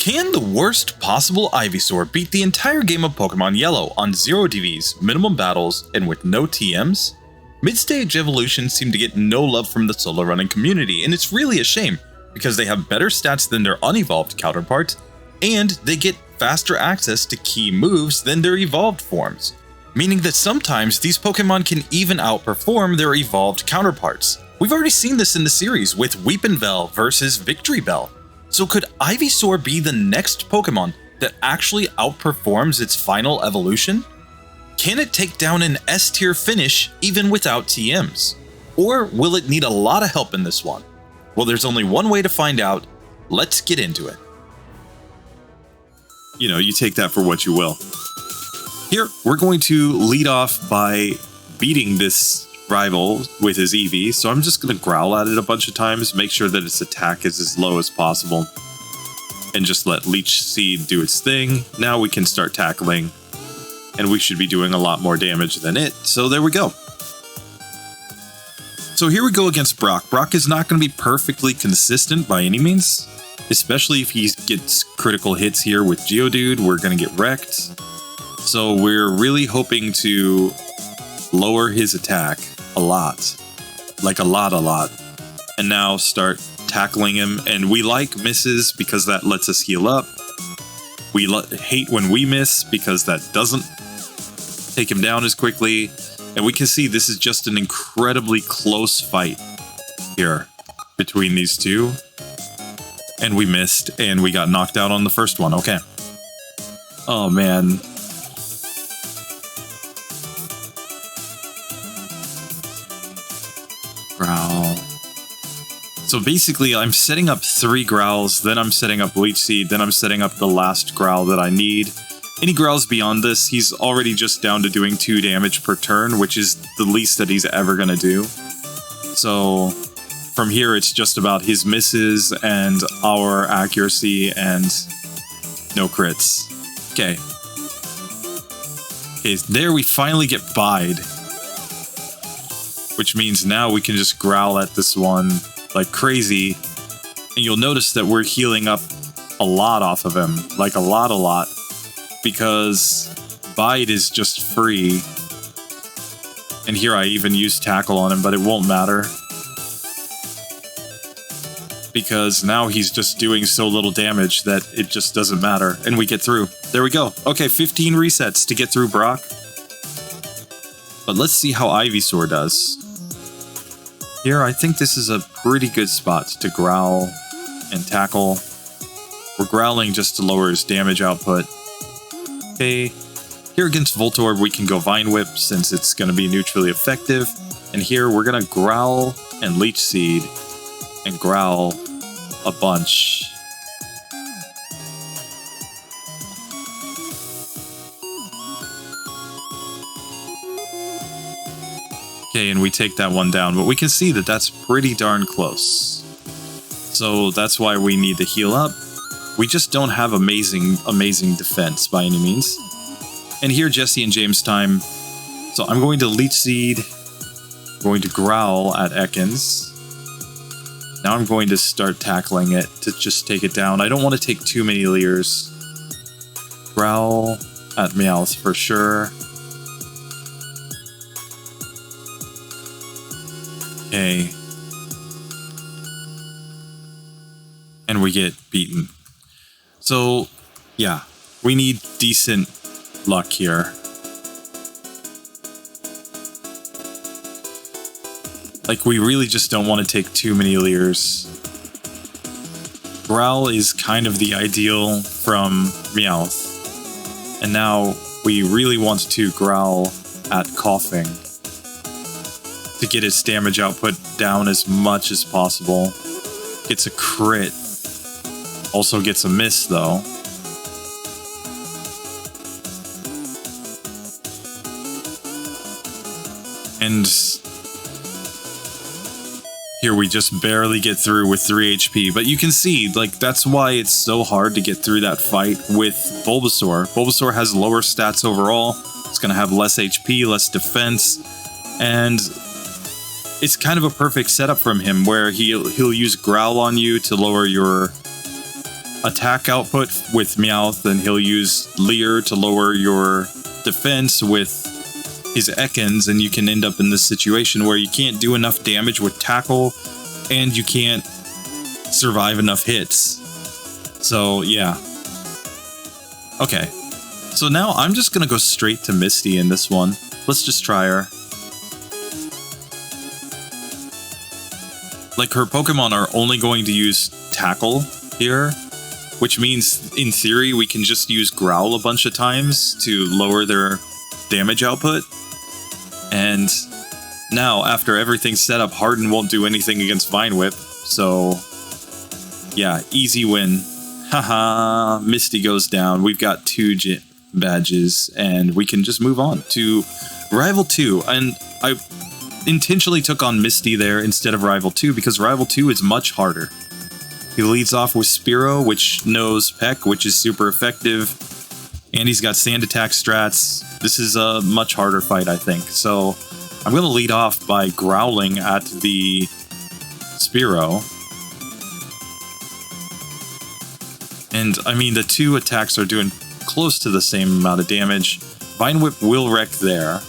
Can the worst possible Ivysaur beat the entire game of Pokemon Yellow on 0 DVs, minimum battles, and with no TMs? Mid-stage evolutions seem to get no love from the solo running community, and it's really a shame, because they have better stats than their unevolved counterparts, and they get faster access to key moves than their evolved forms, meaning that sometimes these Pokemon can even outperform their evolved counterparts. We've already seen this in the series with Weepinbell versus Victreebel. So could Ivysaur be the next Pokemon that actually outperforms its final evolution? Can it take down an S-tier finish even without TMs? Or will it need a lot of help in this one? Well, there's only one way to find out. Let's get into it. You know, you take that for what you will. Here, we're going to lead off by beating this rival with his Eevee, so I'm just going to growl at it a bunch of times, make sure that its attack is as low as possible, and just let Leech Seed do its thing. Now we can start tackling, and we should be doing a lot more damage than it, so there we go. So here we go against Brock. Brock is not going to be perfectly consistent by any means, especially if he gets critical hits here with Geodude. We're going to get wrecked, so we're really hoping to lower his attack a lot, like a lot, and now start tackling him. And we like misses because that lets us heal up. We hate when we miss because that doesn't take him down as quickly. And we can see this is just an incredibly close fight here between these two. And we missed, and we got knocked out on the first one. Okay. Oh man. Growl. So basically, I'm setting up 3 growls, then I'm setting up Leech Seed, then I'm setting up the last growl that I need. Any growls beyond this, he's already just down to doing 2 damage per turn, which is the least that he's ever going to do. So from here, it's just about his misses and our accuracy and no crits. Okay. Okay, there we finally get Bide, which means now we can just growl at this one like crazy, and you'll notice that we're healing up a lot off of him, like a lot, because Bide is just free. And here I even use Tackle on him, but it won't matter, because now he's just doing so little damage that it just doesn't matter, and we get through. There we go. Okay, 15 resets to get through Brock. But let's see how Ivysaur does. Here, I think this is a pretty good spot to growl and tackle. We're growling just to lower his damage output. Okay, here against Voltorb, we can go Vine Whip since it's going to be neutrally effective. And here, we're going to growl and Leech Seed and growl a bunch. Okay, and we take that one down, but we can see that that's pretty darn close. So that's why we need to heal up. We just don't have amazing defense by any means. And here, Jesse and James time. So I'm going to Leech Seed, going to growl at Ekans. Now I'm going to start tackling it to just take it down. I don't want to take too many Leers. Growl at Meowth for sure. Okay. And we get beaten. So, yeah, we need decent luck here. Like, we really just don't want to take too many Leers. Growl is kind of the ideal from Meowth. And now we really want to growl at Coughing to get its damage output down as much as possible. Gets a crit. Also gets a miss, though. And here we just barely get through with 3 HP. But you can see, like, that's why it's so hard to get through that fight with Bulbasaur. Bulbasaur has lower stats overall. It's going to have less HP, less defense. And it's kind of a perfect setup from him where he'll use Growl on you to lower your attack output with Meowth, and he'll use Leer to lower your defense with his Ekans, and you can end up in this situation where you can't do enough damage with Tackle, and you can't survive enough hits. So, yeah. Okay. So now I'm just gonna go straight to Misty in this one. Let's just try her. Like, her Pokemon are only going to use Tackle here, which means, in theory, we can just use Growl a bunch of times to lower their damage output. And now, after everything's set up, Harden won't do anything against Vine Whip, so yeah, easy win. Haha, Misty goes down. We've got 2 badges, and we can just move on to Rival 2. And I intentionally took on Misty there instead of Rival 2 because Rival 2 is much harder. He leads off with Spearow, which knows Peck, which is super effective, and he's got Sand Attack strats. This is a much harder fight, I think. So I'm going to lead off by growling at the Spearow. And, I mean, the 2 attacks are doing close to the same amount of damage. Vine Whip will wreck there.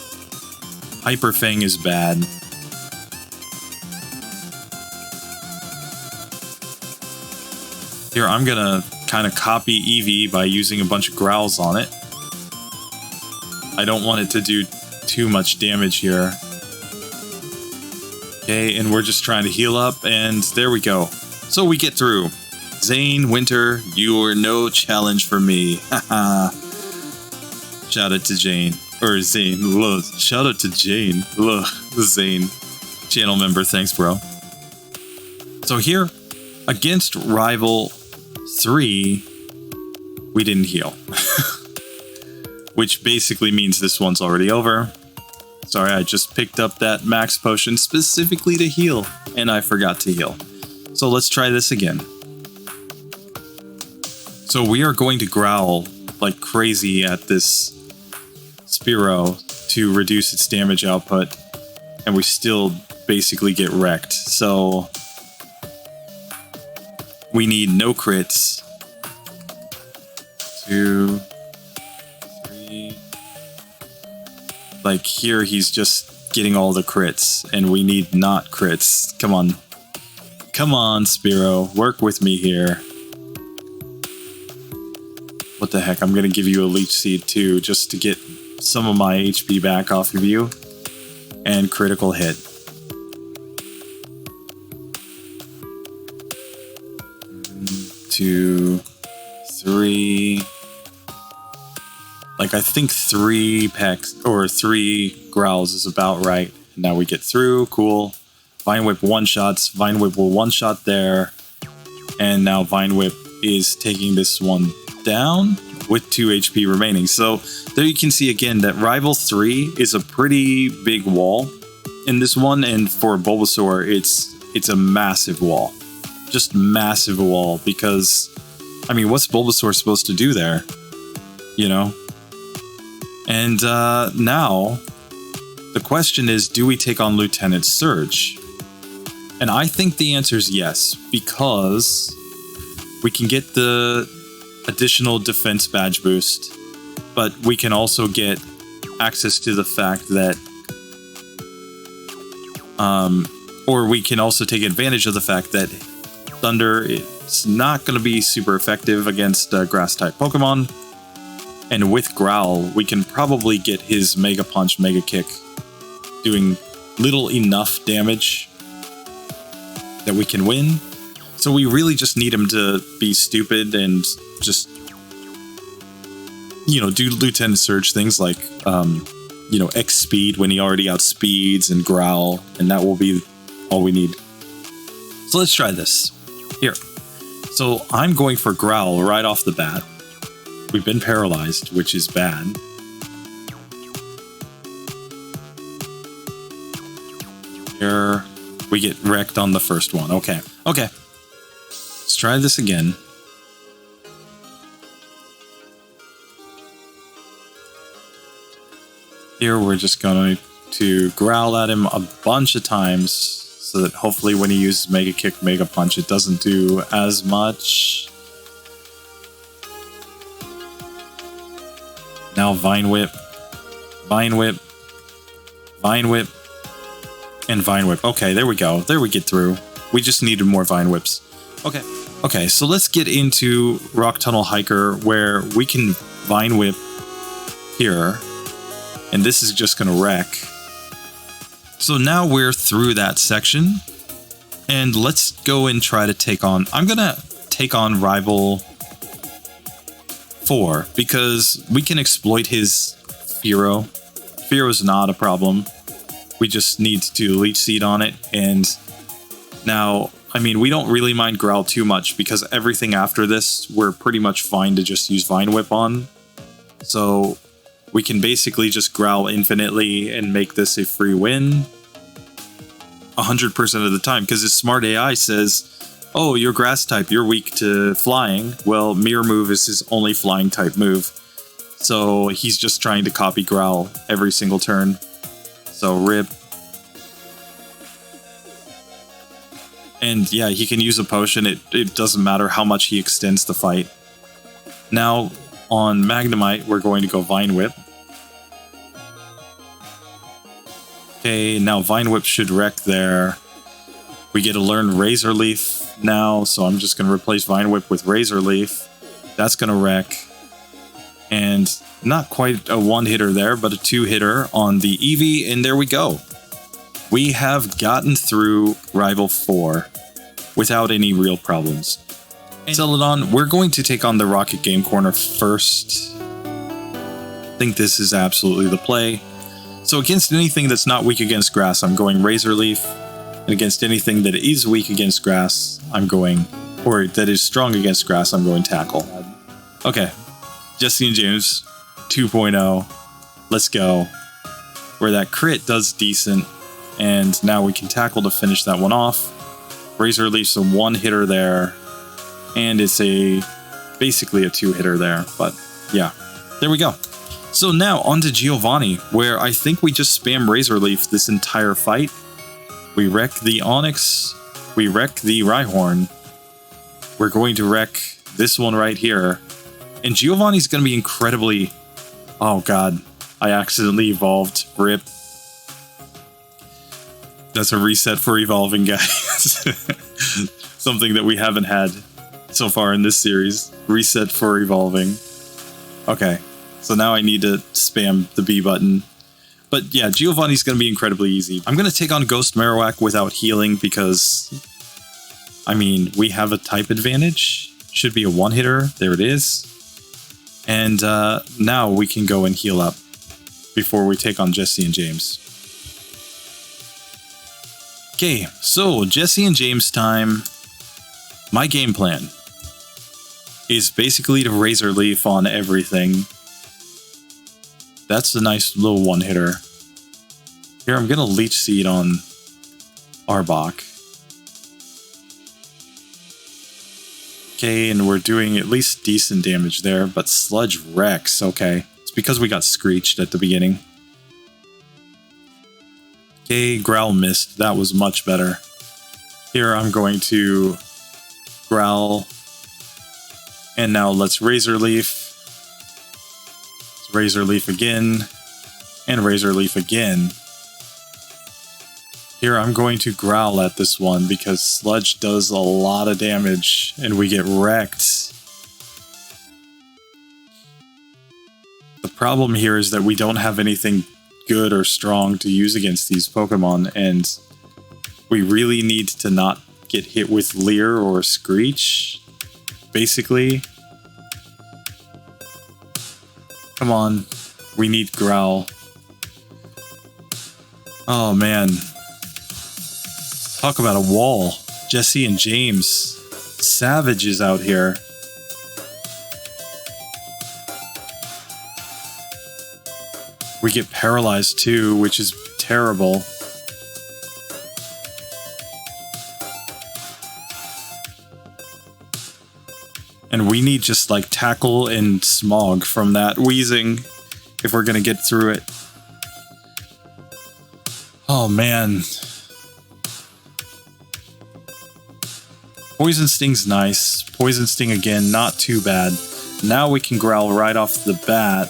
Hyper Fang is bad. Here, I'm gonna kind of copy Eevee by using a bunch of growls on it. I don't want it to do too much damage here. Okay, and we're just trying to heal up, and there we go. So we get through. Zane, Winter, you're no challenge for me. Haha. Shout out to Jane. Or Zane. Ugh. Shout out to Jane. Ugh. Zane. Channel member. Thanks, bro. So here, against Rival 3, we didn't heal. Which basically means this one's already over. Sorry, I just picked up that max potion specifically to heal, and I forgot to heal. So let's try this again. So we are going to growl like crazy at this Spearow to reduce its damage output, and we still basically get wrecked. So we need no crits. 2, 3. Like here, he's just getting all the crits, and we need not crits. Come on. Come on, Spearow. Work with me here. What the heck? I'm going to give you a Leech Seed too, just to get some of my HP back off of you. And critical hit. 2, 3. Like, I think 3 pecks or 3 growls is about right. Now we get through. Cool. Vine Whip one-shots. Vine Whip will one-shot there. And now Vine Whip is taking this one down with 2 HP remaining. So there you can see again that Rival 3 is a pretty big wall in this one, and for Bulbasaur it's a massive wall. Just massive wall, because I mean, what's Bulbasaur supposed to do there? You know? And now the question is, do we take on Lieutenant Surge? And I think the answer is yes, because we can get the additional defense badge boost, but we can also get access to the fact that or we can also take advantage of the fact that Thunder is not going to be super effective against grass type Pokemon, and with Growl we can probably get his Mega Punch, Mega Kick doing little enough damage that we can win. So we really just need him to be stupid and just, you know, do Lieutenant Surge things like, you know, X speed when he already outspeeds, and Growl, and that will be all we need. So let's try this. Here. So I'm going for Growl right off the bat. We've been paralyzed, which is bad. Here. We get wrecked on the first one. Okay. Okay. Let's try this again. Here we're just going to growl at him a bunch of times so that hopefully when he uses Mega Kick, Mega Punch, it doesn't do as much. Now Vine Whip, Vine Whip, Vine Whip, and Vine Whip. Okay, there we go. There we get through. We just needed more Vine Whips. Okay. Okay, so let's get into Rock Tunnel Hiker where we can Vine Whip here. And this is just going to wreck. So now we're through that section. And let's go and try to take on... I'm going to take on Rival 4 because we can exploit his Fearow. Fearow's not a problem. We just need to Leech Seed on it. And now, I mean, we don't really mind Growl too much because everything after this, we're pretty much fine to just use Vine Whip on. So we can basically just Growl infinitely and make this a free win 100% of the time because his smart AI says, oh, you're grass type, you're weak to flying. Well, Mirror Move is his only flying type move. So he's just trying to copy Growl every single turn. So rip. And yeah, he can use a potion. It doesn't matter how much he extends the fight. Now, on Magnemite, we're going to go Vine Whip. Okay, now Vine Whip should wreck there. We get to learn Razor Leaf now, so I'm just going to replace Vine Whip with Razor Leaf. That's going to wreck. And not quite a one-hitter there, but a two-hitter on the Eevee, and there we go. We have gotten through Rival 4 without any real problems. Celadon, we're going to take on the Rocket Game Corner first. I think this is absolutely the play. So against anything that's not weak against grass, I'm going Razor Leaf. And against anything that is weak against grass, I'm going... or that is strong against grass, I'm going Tackle. Okay. Jesse and James 2.0. Let's go. Where that crit does decent. And now we can Tackle to finish that one off. Razor Leaf's a one-hitter there. And it's basically a two-hitter there. But yeah, there we go. So now on to Giovanni, where I think we just spam Razor Leaf this entire fight. We wreck the Onyx. We wreck the Rhyhorn. We're going to wreck this one right here. And Giovanni's going to be incredibly... Oh god, I accidentally evolved. Rip. That's a reset for evolving, guys. Something that we haven't had so far in this series. Reset for evolving. Okay, so now I need to spam the B button. But yeah, Giovanni's going to be incredibly easy. I'm going to take on Ghost Marowak without healing because, I mean, we have a type advantage. Should be a one-hitter. There it is. And now we can go and heal up before we take on Jesse and James. Okay, so Jesse and James time. My game plan is basically to Razor Leaf on everything. That's a nice little one-hitter. Here, I'm going to Leech Seed on Arbok. Okay, and we're doing at least decent damage there, but Sludge wrecks. Okay, it's because we got Screeched at the beginning. Okay, Growl missed. That was much better. Here, I'm going to Growl. And now let's Razor Leaf. Razor Leaf again, and Razor Leaf again. Here I'm going to Growl at this one because Sludge does a lot of damage and we get wrecked. The problem here is that we don't have anything good or strong to use against these Pokemon, and we really need to not get hit with Leer or Screech, basically. Come on, we need Growl. Oh man. Talk about a wall. Jesse and James. Savages out here. We get paralyzed too, which is terrible. And we need just like Tackle and Smog from that Wheezing if we're gonna get through it. Oh man. Poison Sting's nice. Poison Sting again, not too bad. Now we can Growl right off the bat.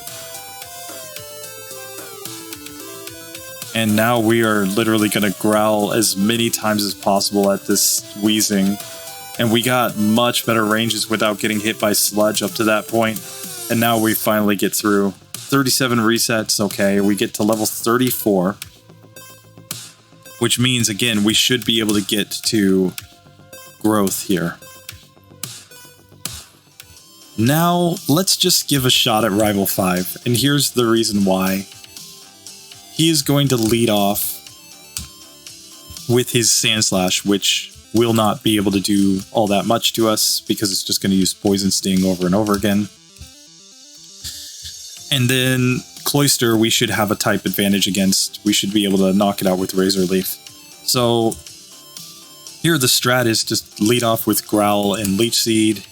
And now we are literally going to growl as many times as possible at this wheezing. And we got much better ranges without getting hit by sludge up to that point. And now we finally get through. 37 resets, okay. We get to level 34. Which means, again, we should be able to get to growth here. Now, let's just give a shot at Rival 5. And here's the reason why. He is going to lead off with his Sand Slash, which will not be able to do all that much to us because it's just going to use Poison Sting over and over again. And then Cloyster, we should have a type advantage against. We should be able to knock it out with Razor Leaf. So here the strat is just lead off with Growl and Leech Seed.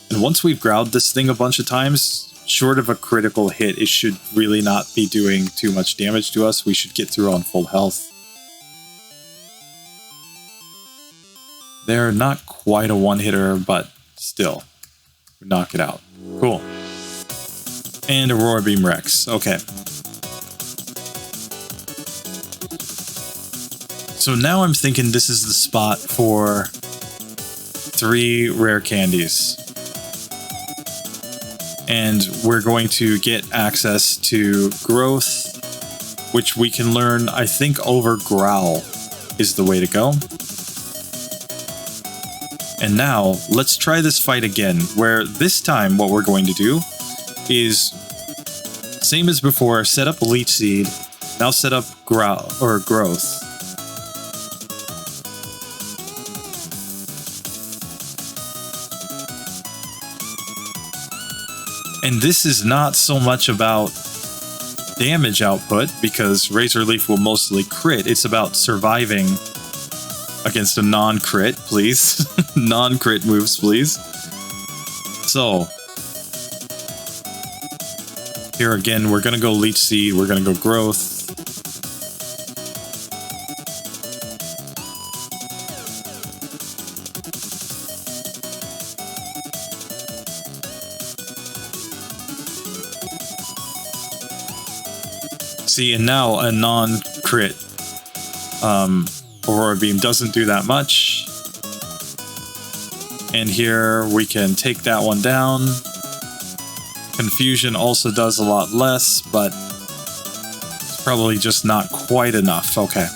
And once we've growled this thing a bunch of times, short of a critical hit, it should really not be doing too much damage to us. We should get through on full health. They're not quite a one-hitter, but still, knock it out. Cool. And Aurora Beam Rex. Okay. So now I'm thinking this is the spot for 3 rare candies. And we're going to get access to growth, which we can learn, I think, over Growl is the way to go. And now, let's try this fight again, where this time what we're going to do is, same as before, set up Leech Seed, now set up Growl, or Growth. And this is not so much about damage output, because Razor Leaf will mostly crit. It's about surviving against a non-crit, please. Non-crit moves, please. So, here again, we're going to go Leech Seed, we're going to go Growth. See, and now a non-crit Aurora Beam doesn't do that much. And here we can take that one down. Confusion also does a lot less, but it's probably just not quite enough. Okay.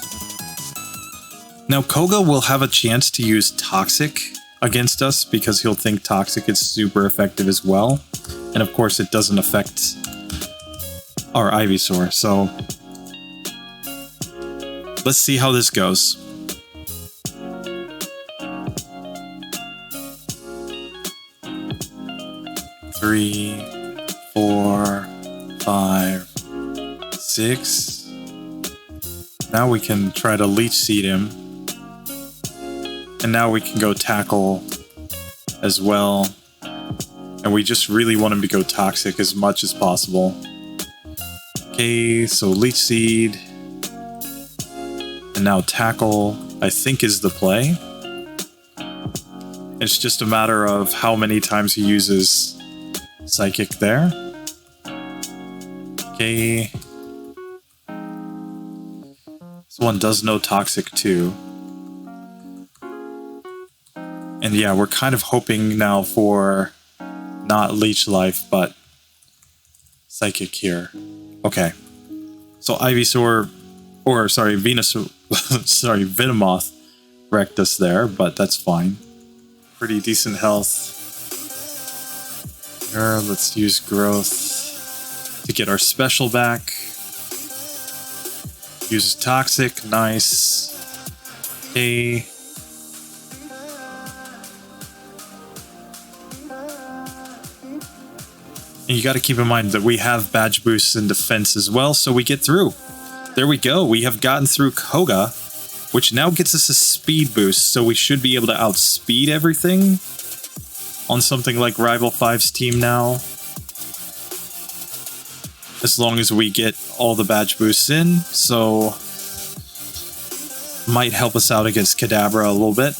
Now Koga will have a chance to use Toxic against us because he'll think Toxic is super effective as well. And of course it doesn't affect our Ivysaur, so let's see how this goes. Three, 4, 5, 6. Now we can try to Leech Seed him. And now we can go Tackle as well. And we just really want him to go Toxic as much as possible. Okay, so Leech Seed. And now Tackle, I think, is the play. It's just a matter of how many times he uses Psychic there. Okay. This one does know Toxic too. And yeah, we're kind of hoping now for not Leech Life, but Psychic here. Okay. So Ivysaur, or sorry, Venusaur, sorry, Venomoth wrecked us there, but that's fine. Pretty decent health. Here, let's use Growth to get our special back. Uses Toxic, nice. Okay. And you got to keep in mind that we have badge boosts and defense as well, so we get through. There we go. We have gotten through Koga, which now gets us a speed boost, so we should be able to outspeed everything on something like Rival 5's team now. As long as we get all the badge boosts in, so might help us out against Kadabra a little bit.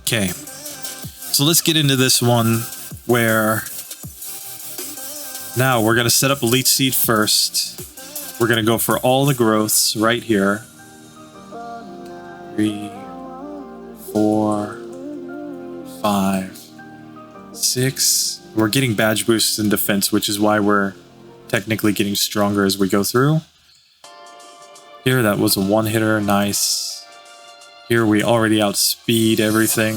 Okay, so let's get into this one. where now we're going to set up a leech seed first. We're going to go for all the growths right here. 3, 4, 5, 6. We're getting badge boosts in defense, which is why we're technically getting stronger as we go through. Here, that was a one-hitter. Nice. Here, we already outspeed everything.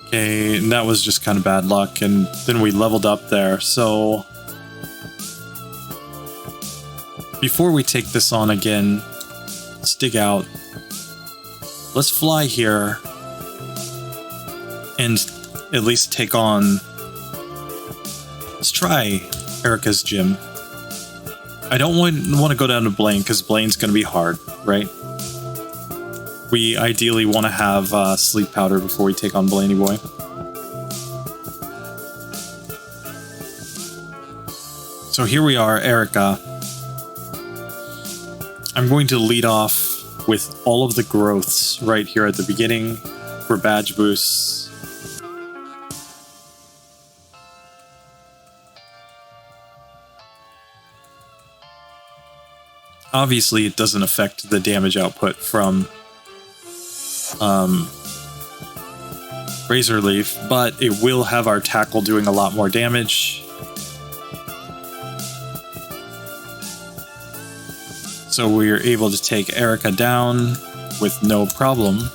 Okay, and that was just kind of bad luck, and then we leveled up there, so before we take this on again, let's dig out. Let's fly here and at least take on... Let's try Erica's gym. I don't want to go down to Blaine, because Blaine's going to be hard, right? We ideally want to have sleep powder before we take on Blaney Boy. So here we are, Erica. I'm going to lead off with all of the growths right here at the beginning for badge boosts. Obviously, it doesn't affect the damage output from Razor Leaf, but it will have our tackle doing a lot more damage. So we're able to take Erica down with no problem.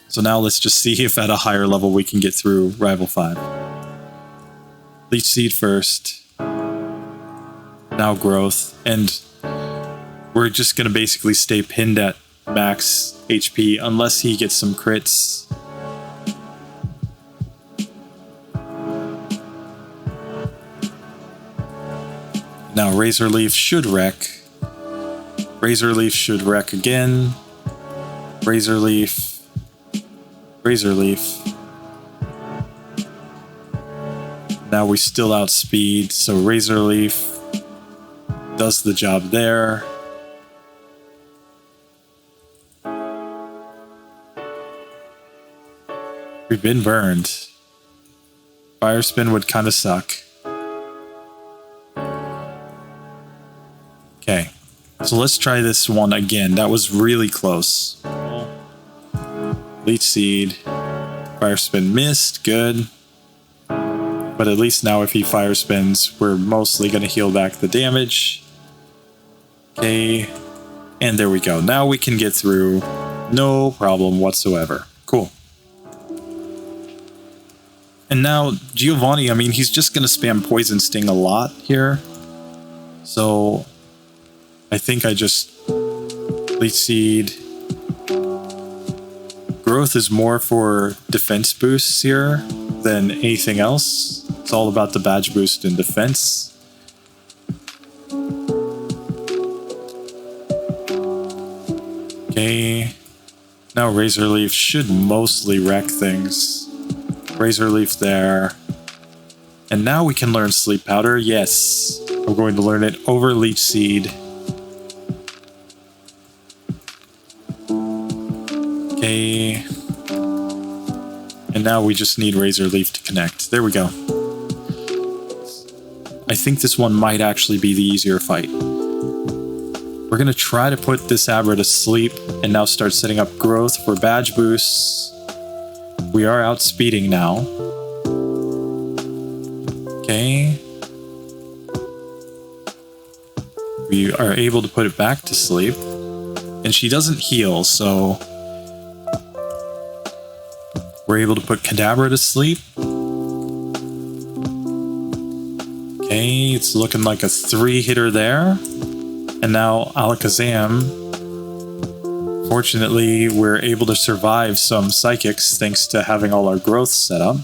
So now let's just see if at a higher level we can get through Rival 5. Leech Seed first. Now Growth. And we're just going to basically stay pinned at max HP unless he gets some crits. Now Razor Leaf should wreck. Razor Leaf should wreck again. Razor Leaf. Razor Leaf. Now we still outspeed, so Razor Leaf does the job there. We've been burned. Fire Spin would kind of suck. Okay, so let's try this one again. That was really close. Leech Seed. Fire Spin missed. Good. But at least now if he Fire Spins, we're mostly going to heal back the damage. Okay. And there we go. Now we can get through. No problem whatsoever. Cool. And now, Giovanni, I mean, he's just going to spam Poison Sting a lot here. So, I think I just... Leech Seed. Growth is more for defense boosts here than anything else. It's all about the badge boost and defense. Okay. Now Razor Leaf should mostly wreck things. Razor Leaf there. And now we can learn Sleep Powder. Yes. I'm going to learn it over Leech Seed. Okay. And now we just need Razor Leaf to connect. There we go. I think this one might actually be the easier fight. We're going to try to put this Abra to sleep and now start setting up growth for badge boosts. We are outspeeding now. Okay. We are able to put it back to sleep. And she doesn't heal, so we're able to put Kadabra to sleep. Okay, it's looking like a 3-hitter there. And now Alakazam. Fortunately, we're able to survive some Psychics thanks to having all our growth set up.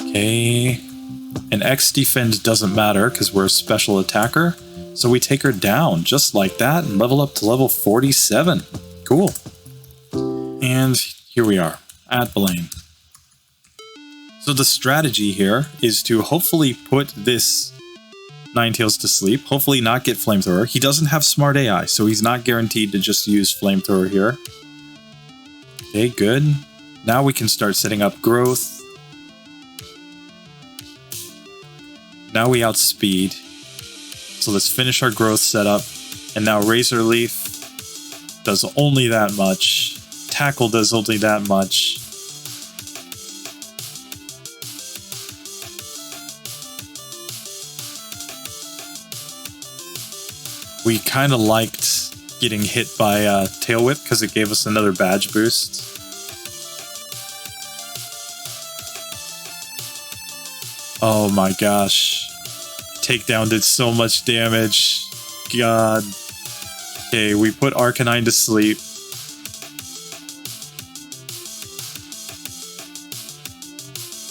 Okay. And X defend doesn't matter because we're a special attacker. So we take her down just like that and level up to level 47. Cool. And here we are at Blaine. So the strategy here is to hopefully put this Ninetales to sleep, hopefully not get Flamethrower. He doesn't have Smart AI, so he's not guaranteed to just use Flamethrower here. Okay, good. Now we can start setting up growth. Now we outspeed. So let's finish our growth setup. And now Razor Leaf does only that much. Tackle does only that much. We kind of liked getting hit by Tail Whip because it gave us another badge boost. Oh my gosh. Takedown did so much damage. God. Okay, we put Arcanine to sleep.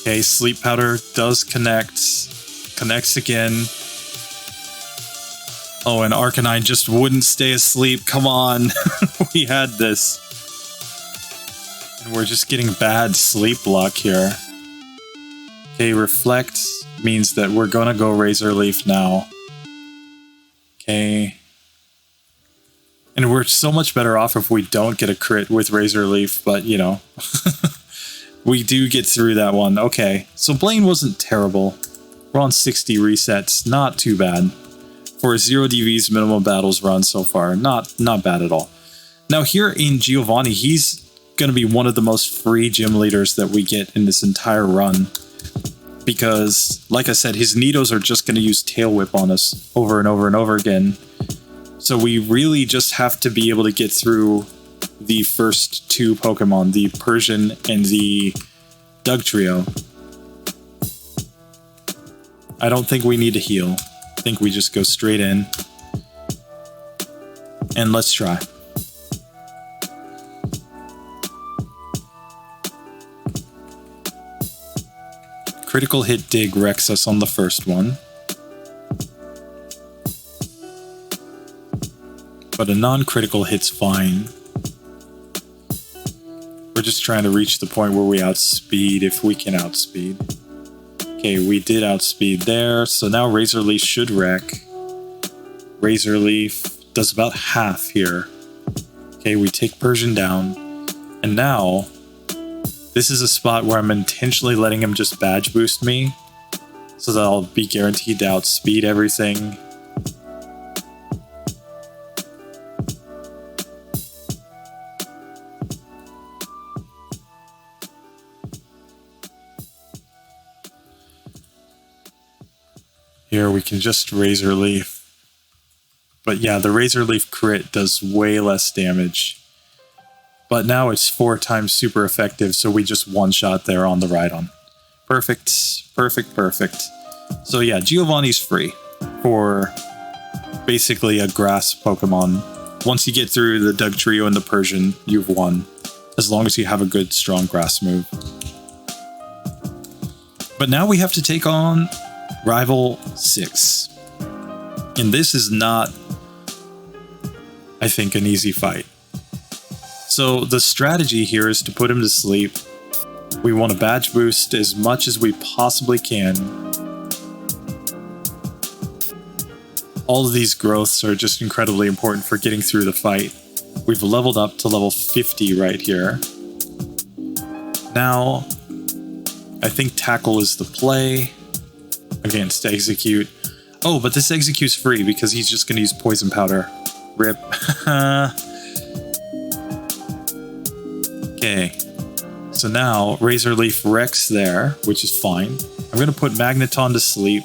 Okay, Sleep Powder does connect. Connects again. Oh, and Arcanine just wouldn't stay asleep. Come on. We had this. And we're just getting bad sleep luck here. Okay, Reflect means that we're gonna go Razor Leaf now. Okay. And we're so much better off if we don't get a crit with Razor Leaf, but you know. We do get through that one. Okay, so Blaine wasn't terrible. We're on 60 resets, not too bad. For a 0 DV's minimum battles run so far, not bad at all. Now here in Giovanni, he's gonna be one of the most free gym leaders that we get in this entire run. Because, like I said, his Nidos are just going to use Tail Whip on us over and over and over again. So we really just have to be able to get through the first two Pokemon, the Persian and the Dugtrio. I don't think we need to heal. I think we just go straight in. And let's try. Critical hit dig wrecks us on the first one. But a non-critical hit's fine. We're just trying to reach the point where we outspeed if we can outspeed. Okay, we did outspeed there, so now Razor Leaf should wreck. Razor Leaf does about half here. Okay, we take Persian down. And now this is a spot where I'm intentionally letting him just badge boost me, so that I'll be guaranteed to outspeed everything. Here we can just Razor Leaf. But yeah, the Razor Leaf crit does way less damage. But now it's 4 times super effective, so we just one-shot there on the Rhydon. Perfect, perfect, perfect. So yeah, Giovanni's free for basically a grass Pokemon. Once you get through the Dugtrio and the Persian, you've won. As long as you have a good, strong grass move. But now we have to take on Rival 6. And this is not, I think, an easy fight. So the strategy here is to put him to sleep. We want to badge boost as much as we possibly can. All of these growths are just incredibly important for getting through the fight. We've leveled up to level 50 right here. Now, I think Tackle is the play against Execute. Oh, but this Execute's free because he's just going to use Poison Powder. Rip. Okay, so now Razor Leaf wrecks there, which is fine. I'm going to put Magneton to sleep.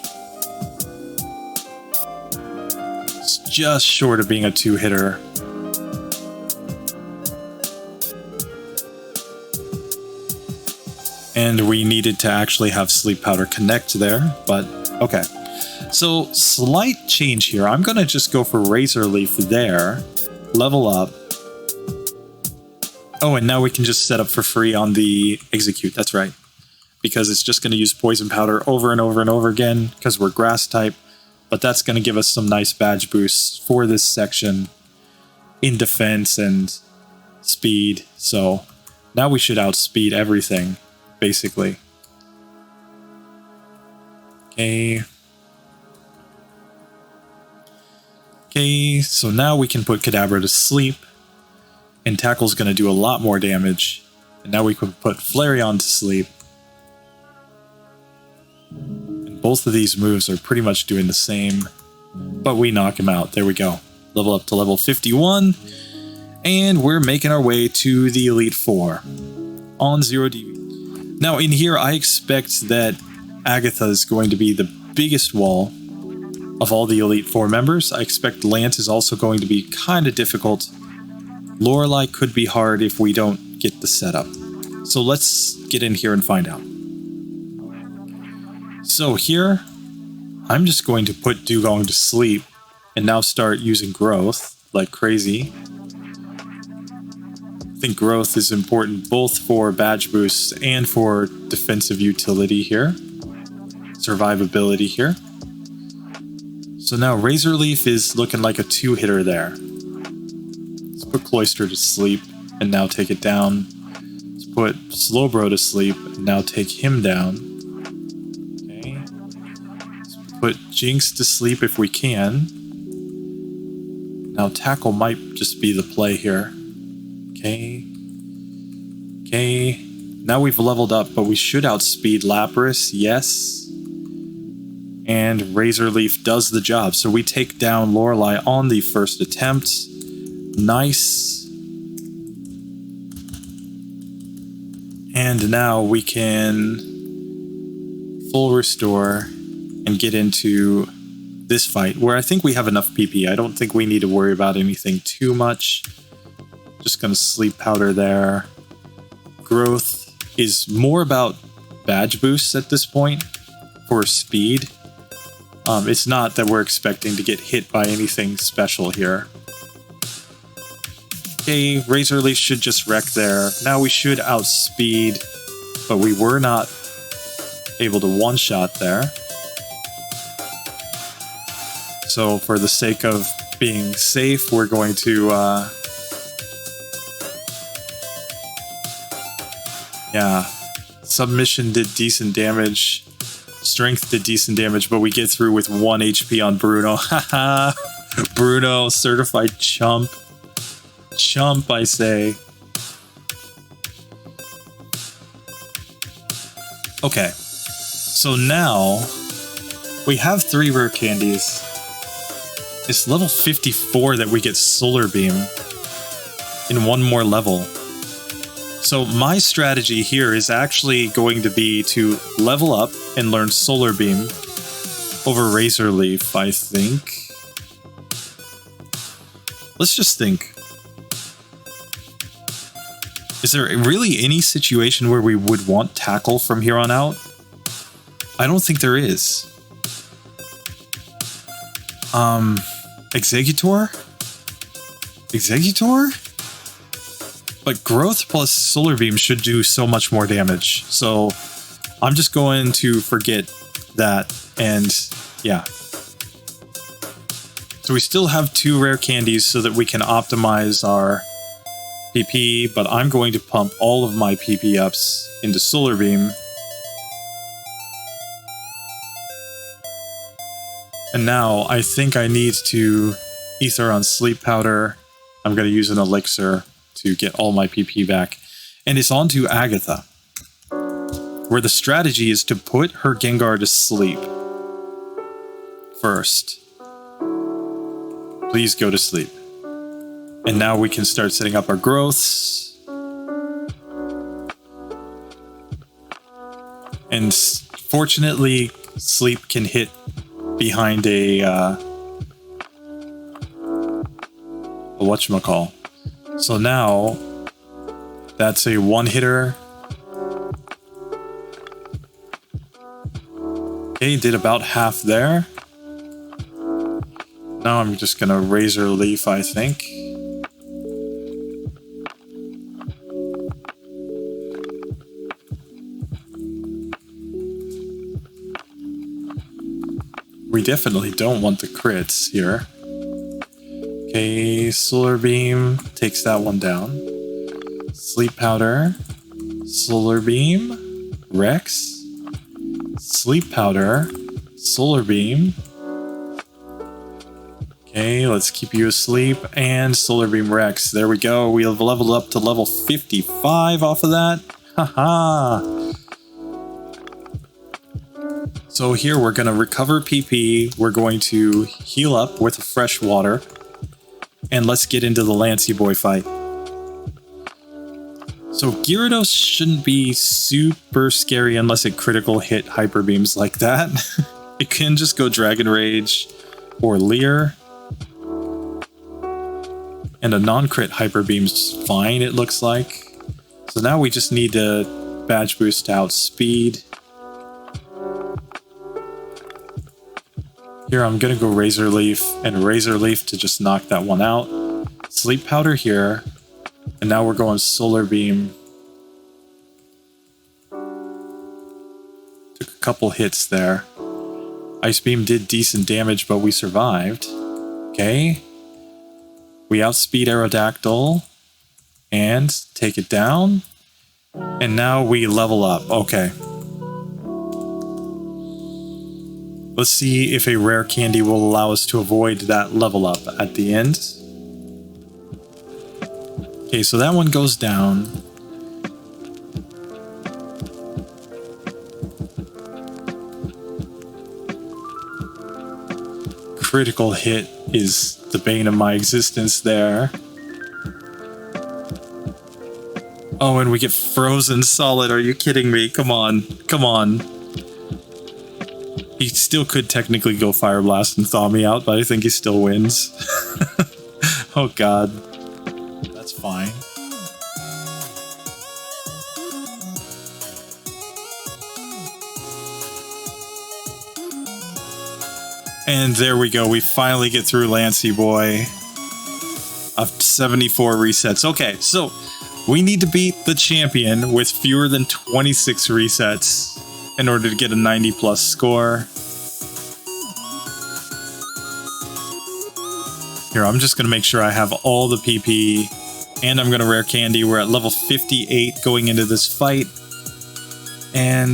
It's just short of being a 2-hitter. And we needed to actually have Sleep Powder connect there, but okay. So, slight change here. I'm going to just go for Razor Leaf there, level up. Oh, and now we can just set up for free on the Execute, that's right. Because it's just going to use Poison Powder over and over and over again, because we're Grass type. But that's going to give us some nice badge boosts for this section in defense and speed. So now we should outspeed everything, basically. Okay. Okay, so now we can put Kadabra to sleep. And Tackle's going to do a lot more damage. And now we can put Flareon to sleep. And both of these moves are pretty much doing the same. But we knock him out. There we go. Level up to level 51. And we're making our way to the Elite Four on 0DV. Now in here, I expect that Agatha is going to be the biggest wall of all the Elite Four members. I expect Lance is also going to be kind of difficult. Lorelei could be hard if we don't get the setup. So let's get in here and find out. So here, I'm just going to put Dugong to sleep and now start using growth like crazy. I think growth is important both for badge boosts and for defensive utility here. Survivability here. So now Razor Leaf is looking like a 2-hitter there. Let's put Cloyster to sleep and now take it down. Let's put Slowbro to sleep and now take him down. Okay. Let's put Jinx to sleep if we can. Now Tackle might just be the play here. Okay. Okay. Now we've leveled up, but we should outspeed Lapras. Yes. And Razor Leaf does the job. So we take down Lorelei on the first attempt. Nice. And now we can full restore and get into this fight where I think we have enough PP. I don't think we need to worry about anything too much. Just gonna sleep powder there. Growth is more about badge boosts at this point for speed. It's not that we're expecting to get hit by anything special here. Okay, Razor Leaf should just wreck there. Now we should outspeed, but we were not able to one-shot there. So for the sake of being safe, we're going to... yeah, Submission did decent damage. Strength did decent damage, but we get through with 1 HP on Bruno. Haha! Bruno, certified chump. Chump, I say. Okay. So now, we have 3 rare candies. It's level 54 that we get Solar Beam in 1 more level. So my strategy here is actually going to be to level up and learn Solar Beam over Razor Leaf, I think. Let's just think. Is there really any situation where we would want Tackle from here on out? I don't think there is. Executor? Executor? But Growth plus Solar Beam should do so much more damage. So I'm just going to forget that. And yeah. So we still have 2 rare candies so that we can optimize our PP. But I'm going to pump all of my PP ups into Solar Beam. And now I think I need to Ether on Sleep Powder. I'm going to use an Elixir to get all my PP back. And it's on to Agatha, where the strategy is to put her Gengar to sleep first. Please go to sleep. And now we can start setting up our growths. And fortunately, sleep can hit behind a whatchamacall. So now, that's a 1-hitter. Okay, did about half there. Now I'm just gonna Razor Leaf, I think. We definitely don't want the crits here. Okay, Solar Beam takes that one down. Sleep Powder. Solar Beam. Rex. Sleep Powder. Solar Beam. Okay, let's keep you asleep. And Solar Beam Rex. There we go. We have leveled up to level 55 off of that. Haha. So here we're going to recover PP. We're going to heal up with fresh water. And let's get into the Lancey Boy fight. So Gyarados shouldn't be super scary unless it critical hit Hyper Beams like that. It can just go Dragon Rage or Leer. And a non-crit Hyper Beam's fine, it looks like. So now we just need to badge boost out speed. Here I'm gonna go Razor Leaf and Razor Leaf to just knock that one out. Sleep Powder here. And now we're going Solar Beam. Took a couple hits there. Ice Beam did decent damage, but we survived. Okay. We outspeed Aerodactyl. And take it down. And now we level up. Okay. Let's see if a rare candy will allow us to avoid that level up at the end. Okay, so that one goes down. Critical hit is the bane of my existence there. Oh, and we get frozen solid. Are you kidding me? Come on. Come on. He still could technically go Fire Blast and thaw me out, but I think he still wins. Oh god. That's fine. And there we go. We finally get through Lancey Boy. Of 74 resets. Okay, so we need to beat the champion with fewer than 26 resets in order to get a 90 plus score. Here, I'm just going to make sure I have all the PP, and I'm going to rare candy. We're at level 58 going into this fight. And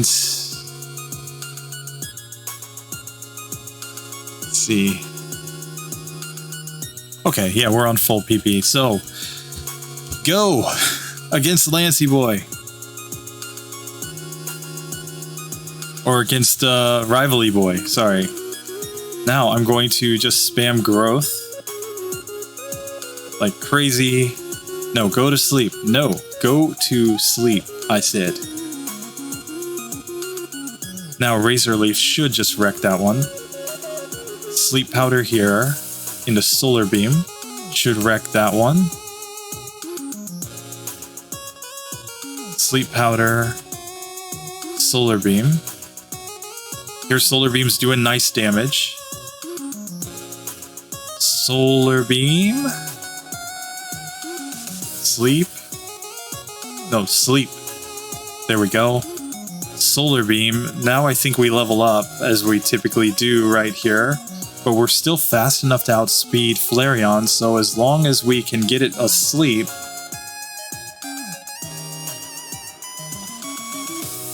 let's see. Okay, yeah, we're on full PP. So, go against Lancey Boy. Or against Rivalry Boy, sorry. Now I'm going to just spam growth. Like crazy. No, go to sleep. No, go to sleep, I said. Now Razor Leaf should just wreck that one. Sleep Powder here into Solar Beam. Should wreck that one. Sleep Powder. Solar Beam. Here's Solar Beam's doing nice damage. Solar Beam. Sleep. No, sleep. There we go. Solar Beam. Now I think we level up, as we typically do right here. But we're still fast enough to outspeed Flareon, so as long as we can get it asleep.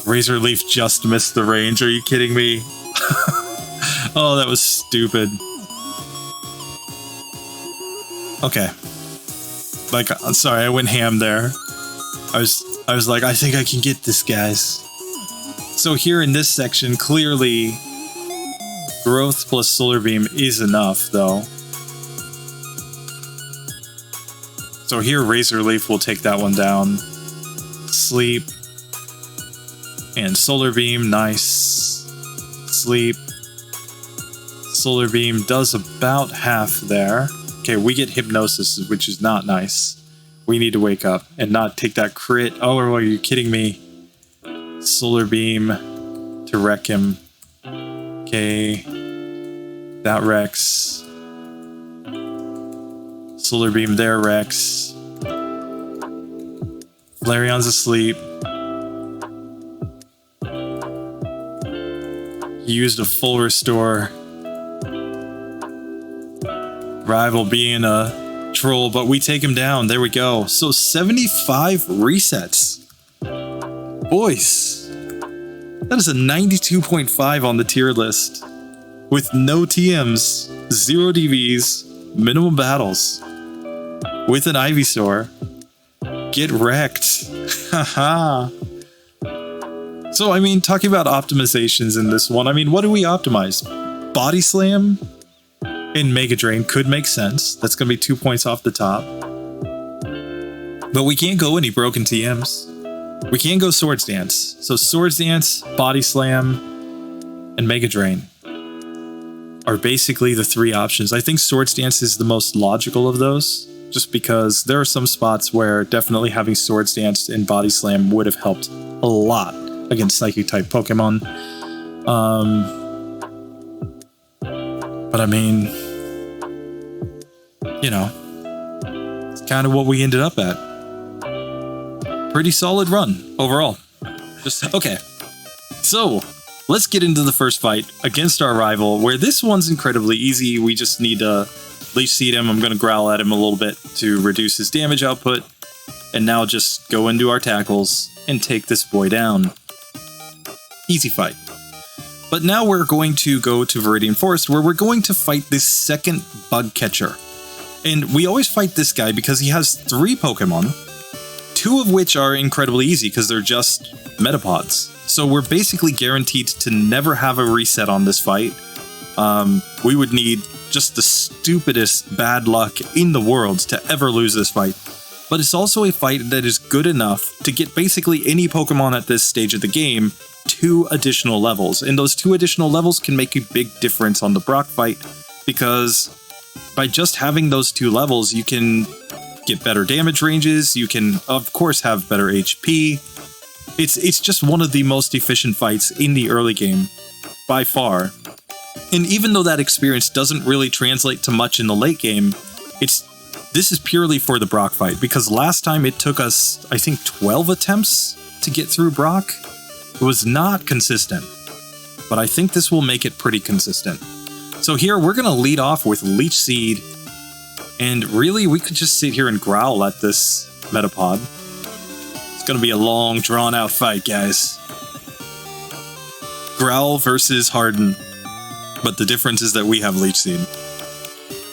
Razor Leaf just missed the range. Are you kidding me? Oh, that was stupid. Okay. Like, I'm sorry, I went ham there. I was like, I think I can get this, guys. So here in this section, clearly, growth plus Solar Beam is enough, though. So here, Razor Leaf will take that one down. Sleep. And Solar Beam, nice. Sleep. Solar Beam does about half there. Okay, we get Hypnosis, which is not nice. We need to wake up and not take that crit. Oh, are you kidding me? Solar Beam to wreck him. Okay. That wrecks. Solar Beam there wrecks. Flareon's asleep. He used a full restore. Rival being a troll, but we take him down. There we go. So 75 resets. Boys, that is a 92.5 on the tier list. with no TMs, 0 DVs, minimum battles, with an Ivysaur. Get wrecked. Haha. So, I mean, talking about optimizations in this one, I mean, what do we optimize? Body Slam and Mega Drain could make sense. That's going to be 2 points off the top. But we can't go any broken TMs. We can go Swords Dance. So Swords Dance, Body Slam, and Mega Drain are basically the 3 options. I think Swords Dance is the most logical of those, just because there are some spots where definitely having Swords Dance and Body Slam would have helped a lot against Psychic-type Pokemon. But I mean, you know, it's kind of what we ended up at. Pretty solid run overall. Just okay. So let's get into the first fight against our rival, where this one's incredibly easy. We just need to Leech Seed him. I'm going to growl at him a little bit to reduce his damage output. And now just go into our tackles and take this boy down. Easy fight. But now we're going to go to Viridian Forest, where we're going to fight this second bug catcher. And we always fight this guy because he has 3 Pokemon, 2 of which are incredibly easy because they're just Metapods. So we're basically guaranteed to never have a reset on this fight. We would need just the stupidest bad luck in the world to ever lose this fight. But it's also a fight that is good enough to get basically any Pokemon at this stage of the game 2 additional levels. And those 2 additional levels can make a big difference on the Brock fight, because by just having those 2 levels, you can get better damage ranges, you can of course have better HP. It's just one of the most efficient fights in the early game, by far. And even though that experience doesn't really translate to much in the late game, this is purely for the Brock fight, because last time it took us, I think, 12 attempts to get through Brock. It was not consistent, but I think this will make it pretty consistent. So here, we're going to lead off with Leech Seed, and really, we could just sit here and growl at this Metapod. It's going to be a long, drawn-out fight, guys. Growl versus Harden, but the difference is that we have Leech Seed.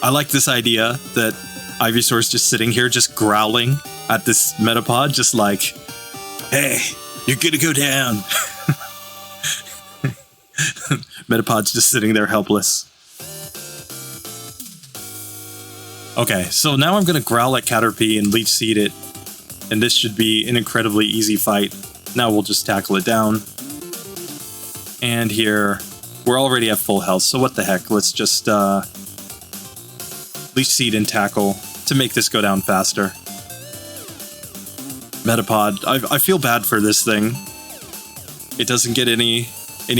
I like this idea that Ivysaur's just sitting here, just growling at this Metapod, just like, hey, you're gonna go down. Metapod's just sitting there helpless. Okay, so now I'm gonna growl at Caterpie and Leech Seed it, and this should be an incredibly easy fight. Now we'll just tackle it down. And here, we're already at full health, so what the heck, let's just Leech Seed and tackle to make this go down faster. Metapod, I feel bad for this thing. It doesn't get any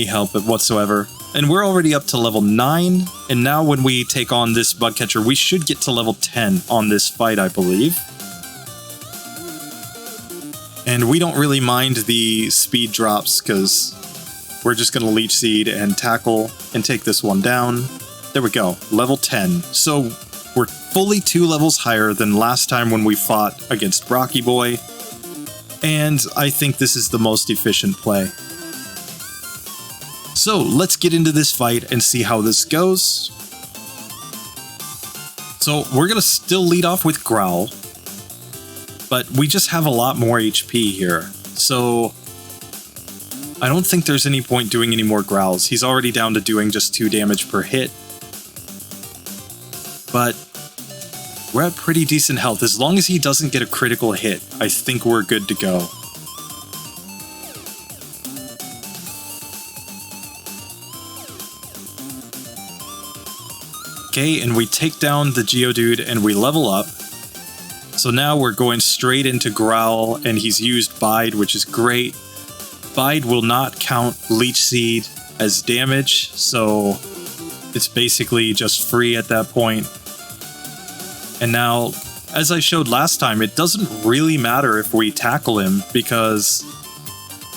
help whatsoever. And we're already up to level 9, and now when we take on this bug catcher, we should get to level 10 on this fight, I believe. And we don't really mind the speed drops, because we're just going to Leech Seed and tackle and take this one down. There we go, level 10. So we're fully 2 levels higher than last time when we fought against Brocky Boy. And I think this is the most efficient play. So let's get into this fight and see how this goes. So we're going to still lead off with Growl, but we just have a lot more HP here. So I don't think there's any point doing any more Growls. He's already down to doing just 2 damage per hit. But we're at pretty decent health. As long as he doesn't get a critical hit, I think we're good to go. Okay, and we take down the Geodude and we level up. So now we're going straight into Growl, and he's used Bide, which is great. Bide will not count Leech Seed as damage, so it's basically just free at that point. And now, as I showed last time, it doesn't really matter if we tackle him, because,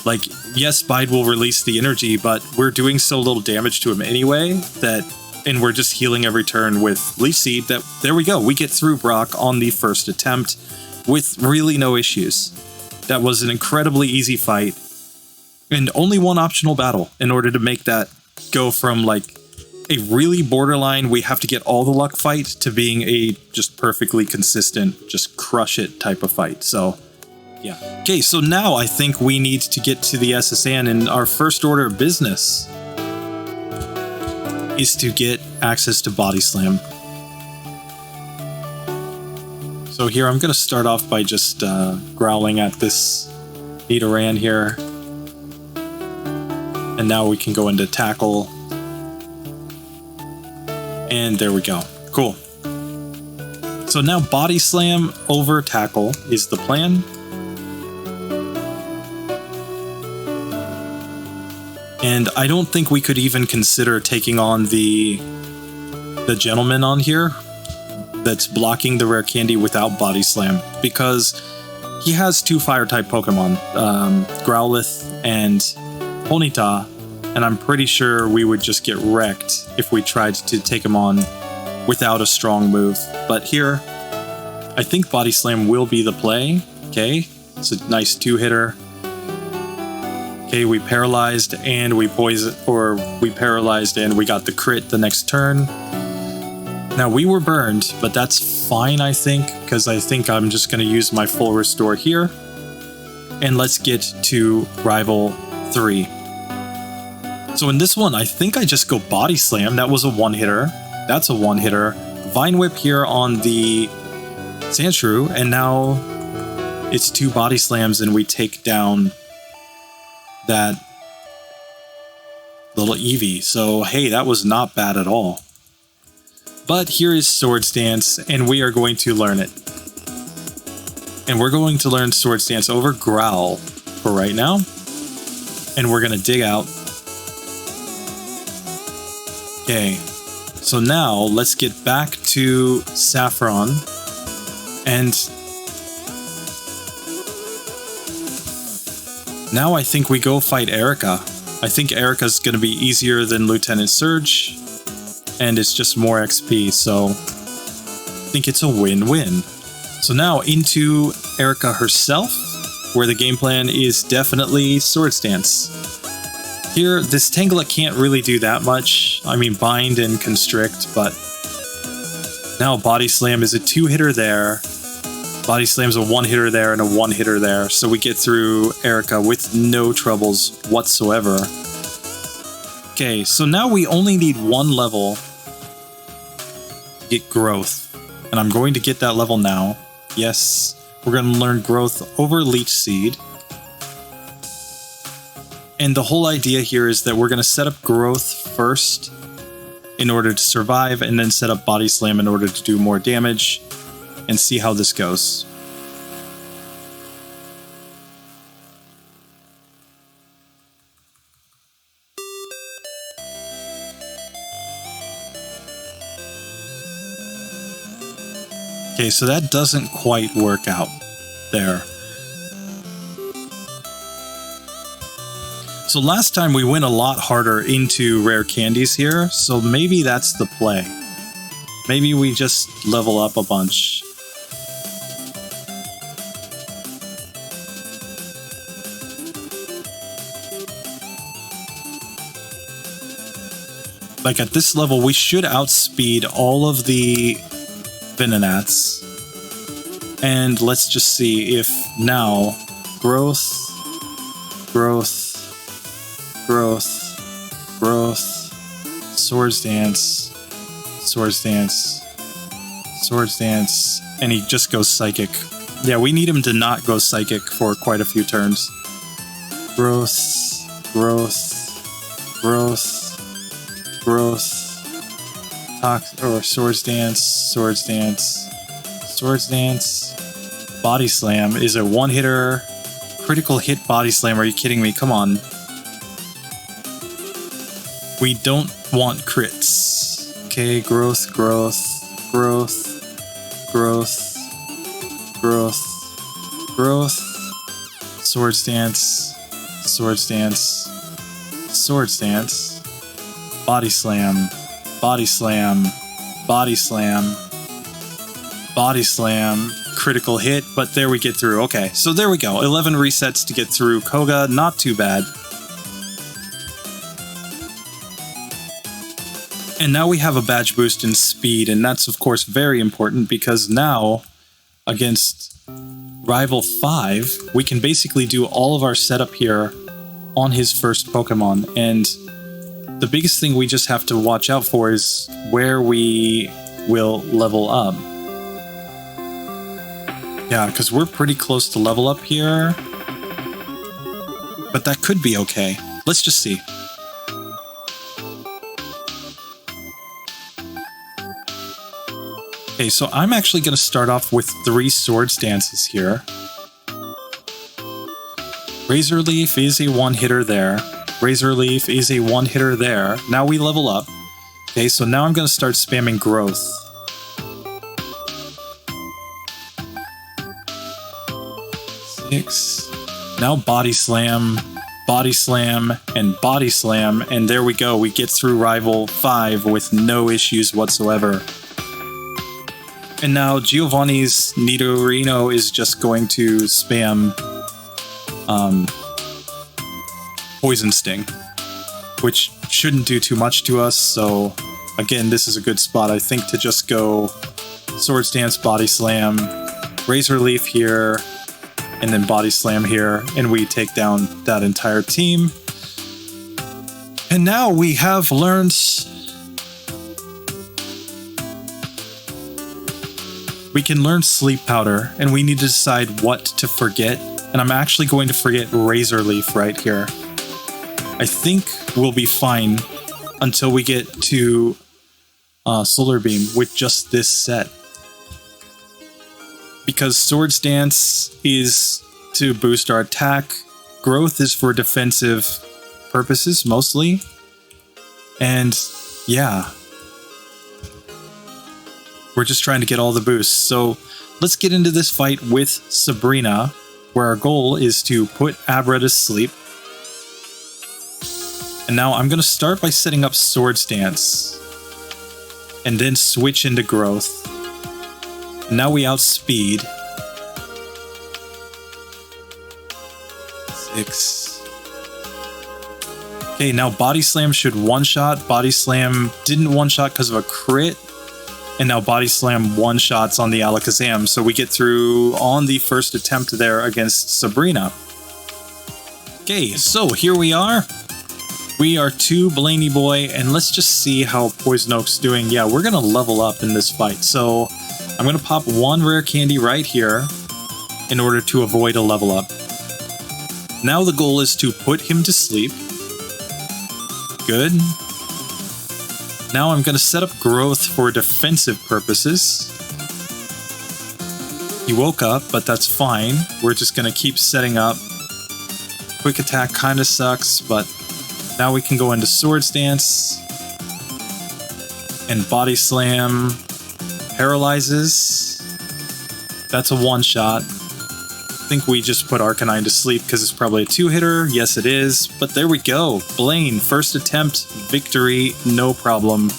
like, yes, Bide will release the energy, but we're doing so little damage to him anyway that, and we're just healing every turn with Leech Seed, that there we go. We get through Brock on the first attempt with really no issues. That was an incredibly easy fight, and only one optional battle in order to make that go from, like, a really borderline, we have to get all the luck fight to being a just perfectly consistent, just crush it type of fight. So, yeah. Okay, so now I think we need to get to the SSN, and our first order of business is to get access to Body Slam. So here, I'm going to start off by just growling at this Nidoran here. And now we can go into tackle. And there we go. Cool. So now Body Slam over tackle is the plan. And I don't think we could even consider taking on the gentleman on here that's blocking the rare candy without Body Slam, because he has 2 fire-type Pokemon, Growlithe and Ponyta, and I'm pretty sure we would just get wrecked if we tried to take him on without a strong move. But here, I think Body Slam will be the play. Okay, it's a nice 2-hitter. Okay, we paralyzed and we paralyzed and we got the crit the next turn. Now we were burned, but that's fine, I think, because I think I'm just going to use my full restore here. And let's get to Rival 3. So in this one, I think I just go Body Slam. That was a 1-hitter. That's a 1-hitter. Vine Whip here on the Sandshrew, and now it's 2 Body Slams and we take down that little Eevee. So hey, that was not bad at all. But here is Swords Dance, and we are going to learn it. And we're going to learn Swords Dance over Growl for right now. And we're going to dig out. Okay, so now let's get back to Saffron. And now I think we go fight Erica. I think Erica's going to be easier than Lieutenant Surge. And it's just more XP, so I think it's a win-win. So now into Erica herself, where the game plan is definitely Swords Dance. Here, this Tangela can't really do that much. I mean, bind and constrict, but now Body Slam is a 2-hitter there. Body Slam's a 1-hitter there and a 1-hitter there. So we get through Erica with no troubles whatsoever. Okay, so now we only need 1 level to get Growth. And I'm going to get that level now. Yes, we're going to learn Growth over Leech Seed. And the whole idea here is that we're going to set up Growth first in order to survive, and then set up Body Slam in order to do more damage, and see how this goes. Okay, so that doesn't quite work out there. So last time we went a lot harder into rare candies here, so maybe that's the play. Maybe we just level up a bunch. Like at this level, we should outspeed all of the Venonats. And let's just see if now Growth, Swords Dance, and he just goes Psychic. Yeah, we need him to not go Psychic for quite a few turns. Growth, Swords Dance. Body Slam is a 1-hitter. Critical hit Body Slam, are you kidding me? Come on. We don't want crits. Okay, Growth. Swords Dance. Body Slam. Critical hit, but there we get through. Okay, so there we go. 11 resets to get through Koga. Not too bad. And now we have a badge boost in speed, and that's of course very important because now, against Rival 5, we can basically do all of our setup here on his first Pokemon, and the biggest thing we just have to watch out for is where we will level up. Yeah, because we're pretty close to level up here, but that could be okay. Let's just see. Okay, so I'm actually going to start off with 3 Swords Dances here. Razor Leaf is a 1-hitter there. Razor Leaf is a 1-hitter there. Now we level up. Okay, so now I'm going to start spamming Growth. Six. Now Body Slam, and Body Slam, and there we go. We get through Rival 5 with no issues whatsoever. And now Giovanni's Nidorino is just going to spam Poison Sting, which shouldn't do too much to us, so again, this is a good spot, I think, to just go Swords Dance, Body Slam, Razor Leaf here, and then Body Slam here, and we take down that entire team. And now we have learned... We can learn Sleep Powder, and we need to decide what to forget, and I'm actually going to forget Razor Leaf right here. I think we'll be fine until we get to Solar Beam with just this set. Because Swords Dance is to boost our attack, Growth is for defensive purposes mostly, and yeah. We're just trying to get all the boosts. So let's get into this fight with Sabrina, where our goal is to put Abra to sleep. And now I'm going to start by setting up Swords Dance, and then switch into Growth. And now we outspeed. 6. Okay, now Body Slam should one-shot. Body Slam didn't one-shot because of a crit. And now Body Slam one-shots on the Alakazam, so we get through on the first attempt there against Sabrina. Okay, so here we are. We are 2 Blaney Boy, and let's just see how Poison Oak's doing. Yeah, we're going to level up in this fight, so I'm going to pop 1 rare candy right here in order to avoid a level up. Now the goal is to put him to sleep. Good. Now I'm going to set up Growth for defensive purposes. He woke up, but that's fine. We're just going to keep setting up. Quick Attack kind of sucks, but now we can go into Swords Dance. And Body Slam paralyzes. That's a one-shot. I think we just put Arcanine to sleep because it's probably a 2-hitter. Yes, it is. But there we go. Blaine, first attempt, victory, no problem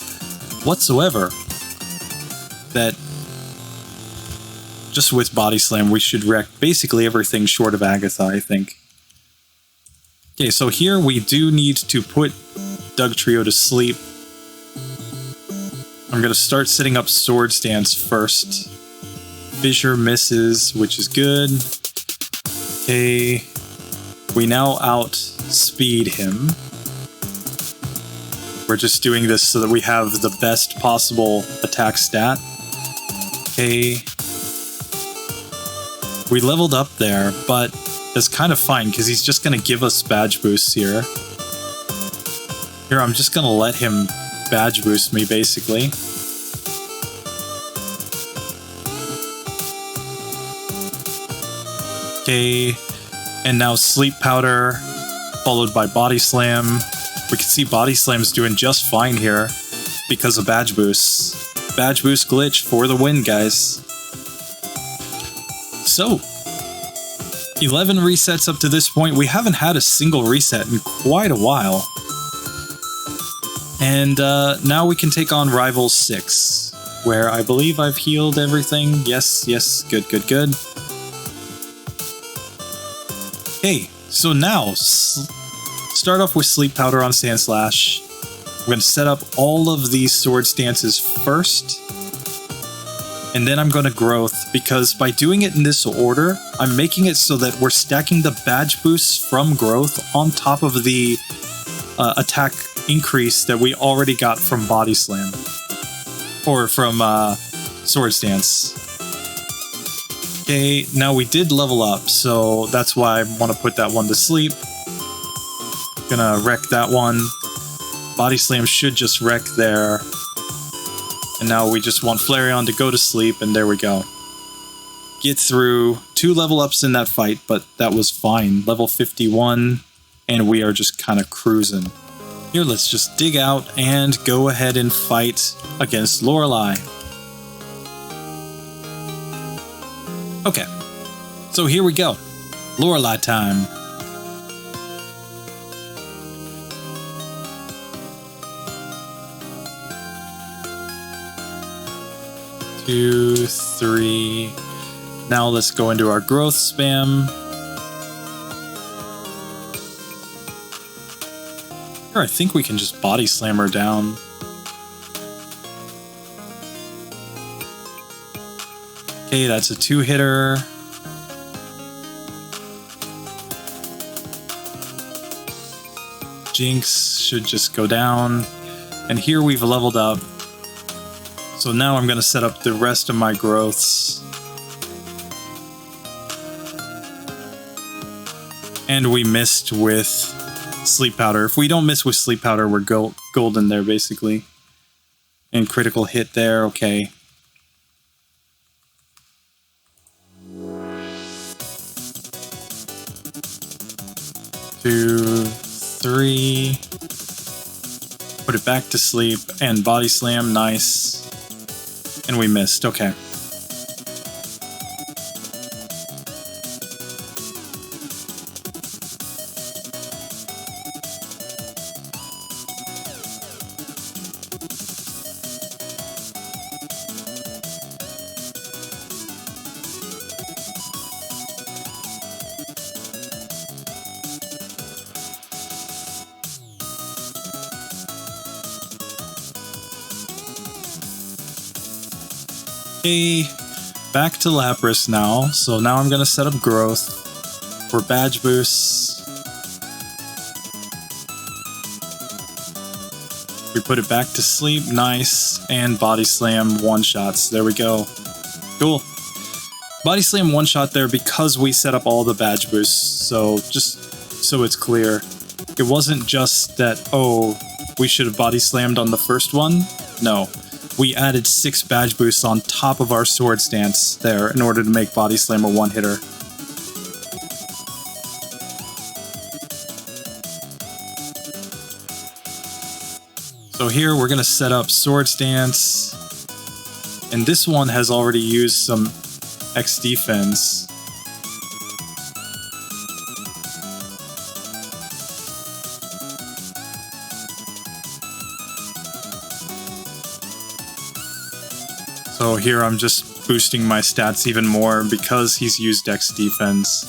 whatsoever. That just with Body Slam, we should wreck basically everything short of Agatha, I think. Okay, so here we do need to put Dugtrio to sleep. I'm going to start setting up Swords Dance first. Fissure misses, which is good. Okay, we now outspeed him. We're just doing this so that we have the best possible attack stat. Okay. We leveled up there, but that's kind of fine because he's just going to give us badge boosts here. Here, I'm just going to let him badge boost me, basically. Okay, and now Sleep Powder, followed by Body Slam. We can see Body Slam's doing just fine here because of badge boosts. Badge boost glitch for the win, guys. So, 11 resets up to this point. We haven't had a single reset in quite a while. And now we can take on Rival 6, where I believe I've healed everything. Yes, yes, good, good, good. Okay, so now, start off with Sleep Powder on Sandslash. I'm going to set up all of these sword stances first. And then I'm going to growth, because by doing it in this order, I'm making it so that we're stacking the badge boosts from growth on top of the attack increase that we already got from Body Slam. Or from Sword Stance. Okay, now we did level up, so that's why I want to put that one to sleep. Gonna wreck that one. Body Slam should just wreck there. And now we just want Flareon to go to sleep, and there we go. Get through 2 level ups in that fight, but that was fine. Level 51, and we are just kind of cruising. Here, let's just dig out and go ahead and fight against Lorelei. Okay, so here we go. Lorelei time. Two, three. Now let's go into our growth spam. Here, I think we can just body slam her down. Okay, that's a 2-hitter. Jinx should just go down. And here we've leveled up. So now I'm going to set up the rest of my growths. And we missed with Sleep Powder. If we don't miss with Sleep Powder, we're golden there, basically. And critical hit there, okay. Two, three. Put it back to sleep, and Body Slam, nice. And we missed, okay. Okay, back to Lapras now. So now I'm going to set up growth for badge boosts. We put it back to sleep, nice, and Body Slam one-shots. There we go. Cool. Body Slam one-shot there because we set up all the badge boosts. So just so it's clear, it wasn't just that, oh, we should have Body Slammed on the first one. No. We added 6 badge boosts on top of our sword stance there in order to make Body Slam a one-hitter. So here we're going to set up sword stance. And this one has already used some X defense. So here I'm just boosting my stats even more because he's used X defense.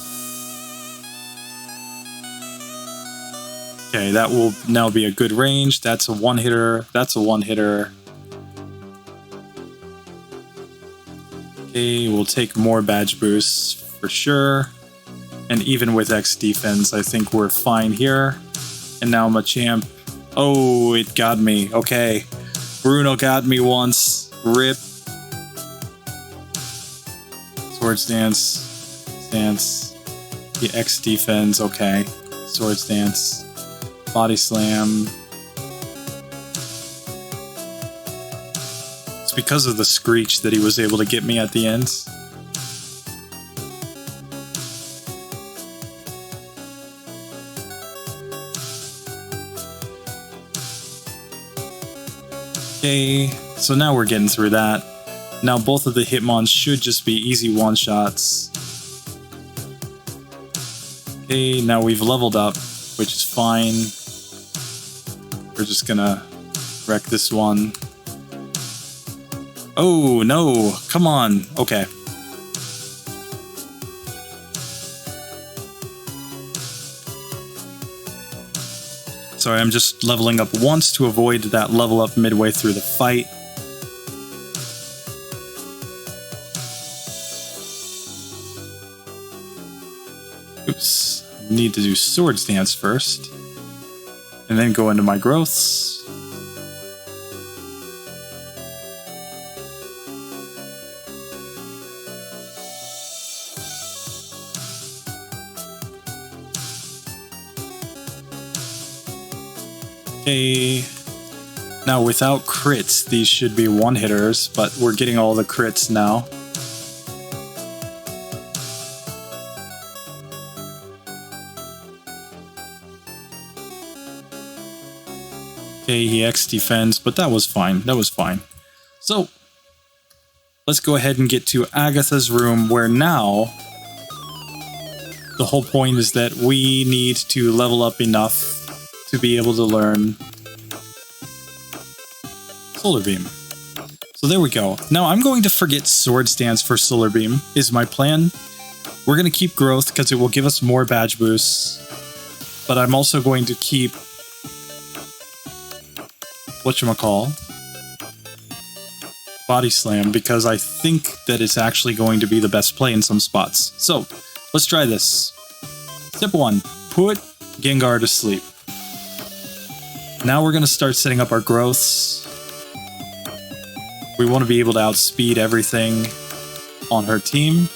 Okay, that will now be a good range. That's a one-hitter. That's a one-hitter. Okay, we'll take more badge boosts for sure. And even with X defense, I think we're fine here. And now Machamp. Oh, it got me. Okay. Bruno got me once. Rip. Sword stance, stance, the X defense, okay. Sword stance, Body Slam. It's because of the screech that he was able to get me at the end. Okay, so now we're getting through that. Now both of the Hitmons should just be easy one-shots. Okay, now we've leveled up, which is fine. We're just gonna wreck this one. Oh, no! Come on! Okay. Sorry, I'm just leveling up once to avoid that level up midway through the fight. Oops. Need to do Swords Dance first. And then go into my growths. Okay. Now without crits, these should be one-hitters, but we're getting all the crits now. Okay, he X defends, but that was fine. That was fine. So, let's go ahead and get to Agatha's room, where now the whole point is that we need to level up enough to be able to learn Solar Beam. So there we go. Now I'm going to forget Swords Dance for Solar Beam, is my plan. We're going to keep Growth because it will give us more badge boosts. But I'm also going to keep whatchamacall, Body Slam, because I think that it's actually going to be the best play in some spots. So, let's try this. Step 1. Put Gengar to sleep. Now we're going to start setting up our growths. We want to be able to outspeed everything on her team.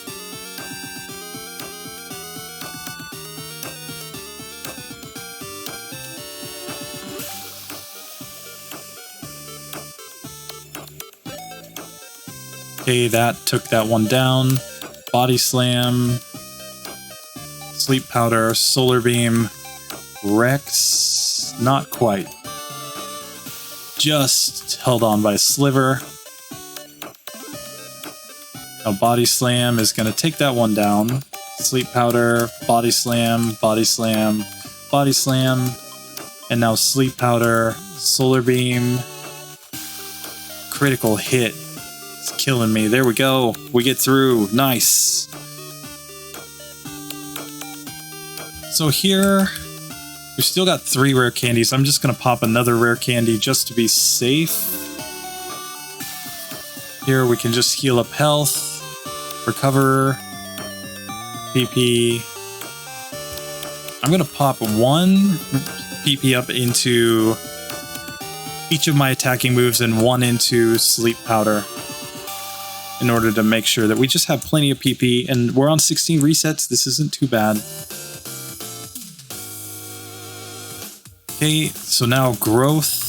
Okay, that took that one down. Body Slam, Sleep Powder, Solar Beam, Rex, not quite. Just held on by a sliver. Now Body Slam is going to take that one down. Sleep Powder, Body Slam, Body Slam, Body Slam, and now Sleep Powder, Solar Beam, critical hit. It's killing me. There we go. We get through. Nice. So here, we've still got 3 rare candies. I'm just going to pop another rare candy just to be safe. Here we can just heal up health, recover, PP. I'm going to pop 1 PP up into each of my attacking moves and 1 into Sleep Powder, in order to make sure that we just have plenty of PP, and we're on 16 resets. This isn't too bad. Okay, so now growth.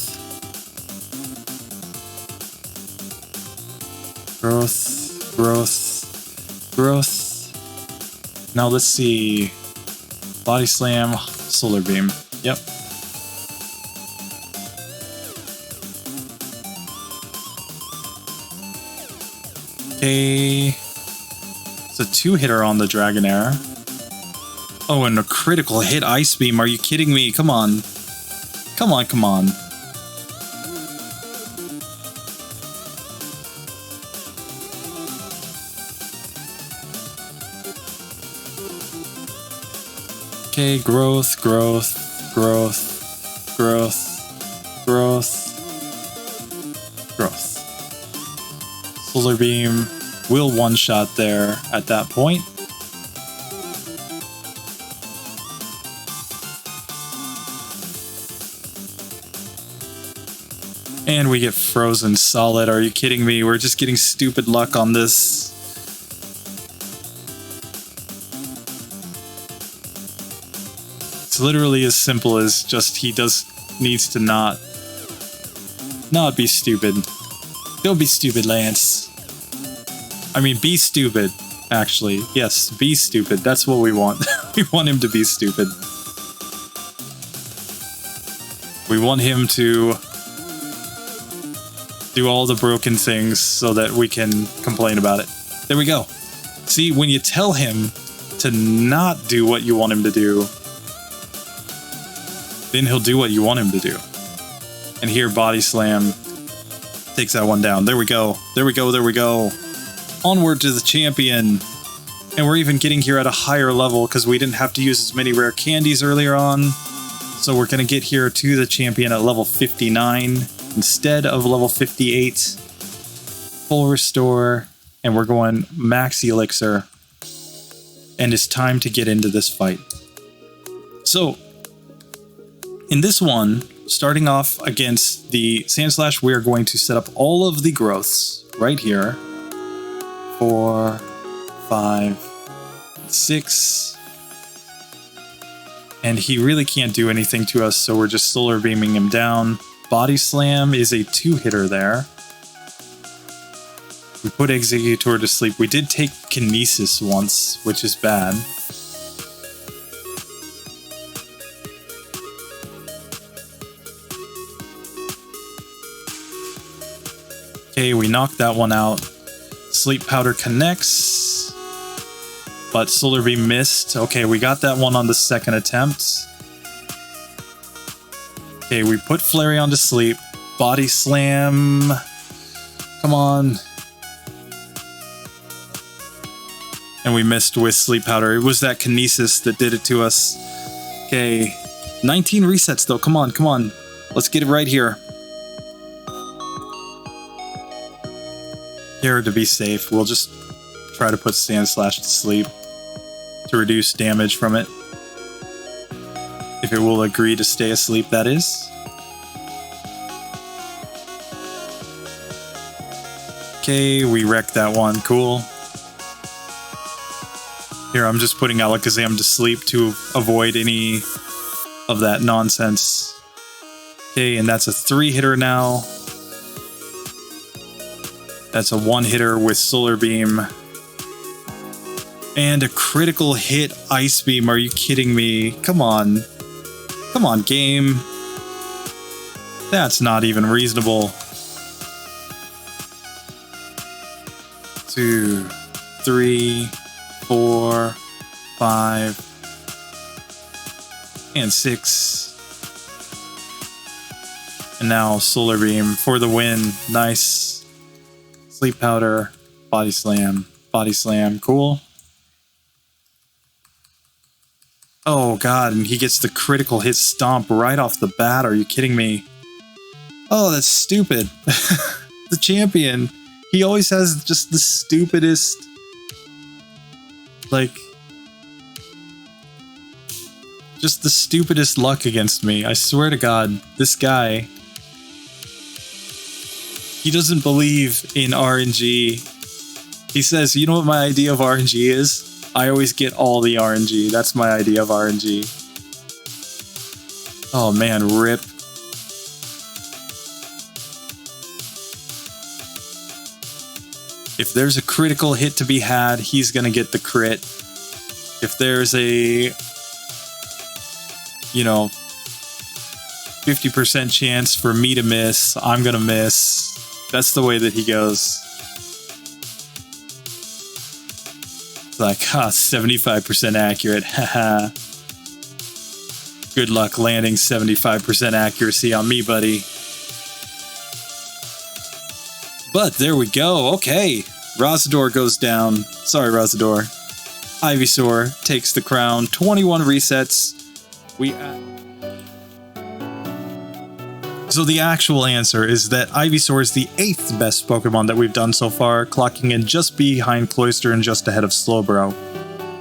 Growth, growth, growth. Now let's see. Body Slam, Solar Beam. Yep. Okay. It's a 2-hitter on the Dragonair. Oh, and a critical hit Ice Beam. Are you kidding me? Come on. Come on, come on. Okay, growth, growth, growth, growth, growth, growth. Solar Beam will one-shot there at that point. And we get frozen solid. Are you kidding me? We're just getting stupid luck on this. It's literally as simple as just he needs to not be stupid. Don't be stupid, Lance. I mean, be stupid, actually. Yes, be stupid. That's what we want. We want him to be stupid. We want him to do all the broken things so that we can complain about it. There we go. See, when you tell him to not do what you want him to do, then he'll do what you want him to do. And here, Body Slam takes that one down. There we go. There we go. There we go. Onward to the champion. And we're even getting here at a higher level because we didn't have to use as many rare candies earlier on. So we're going to get here to the champion at level 59 instead of level 58. Full restore, and we're going max elixir. And it's time to get into this fight. So, in this one, starting off against the Sandslash, we are going to set up all of the growths right here. 4, 5, 6. And he really can't do anything to us, so we're just solar beaming him down. Body Slam is a 2-hitter there. We put Executor to sleep. We did take Kinesis once, which is bad. Okay, we knocked that one out. Sleep Powder connects, but Solar Beam missed. Okay, we got that one on the second attempt. Okay, we put Flareon to sleep. Body Slam. Come on. And we missed with Sleep Powder. It was that Kinesis that did it to us. Okay, 19 resets though. Come on, come on. Let's get it right here. Here to be safe, we'll just try to put Sandslash to sleep to reduce damage from it. If it will agree to stay asleep, that is. Okay, we wrecked that one. Cool. Here, I'm just putting Alakazam to sleep to avoid any of that nonsense. Okay, and that's a 3-hitter now. That's a 1-hitter with Solar Beam. And a critical hit Ice Beam. Are you kidding me? Come on. Come on, game. That's not even reasonable. 2, 3, 4, 5, and 6. And now Solar Beam for the win. Nice. Sleep Powder, Body Slam, cool. Oh god, and he gets the critical hit Stomp right off the bat. Are you kidding me? Oh, that's stupid. The champion. He always has just the stupidest... like... just the stupidest luck against me. I swear to god, this guy... he doesn't believe in RNG. He says, you know what my idea of RNG is? I always get all the RNG. That's my idea of RNG. Oh man, rip. If there's a critical hit to be had, he's gonna get the crit. If there's a, 50% chance for me to miss, I'm gonna miss. That's the way that he goes. It's like, 75% accurate, haha. Good luck landing 75% accuracy on me, buddy. But there we go, okay. Razador goes down. Sorry, Razador. Ivysaur takes the crown. 21 resets. So the actual answer is that Ivysaur is the 8th best Pokemon that we've done so far, clocking in just behind Cloyster and just ahead of Slowbro.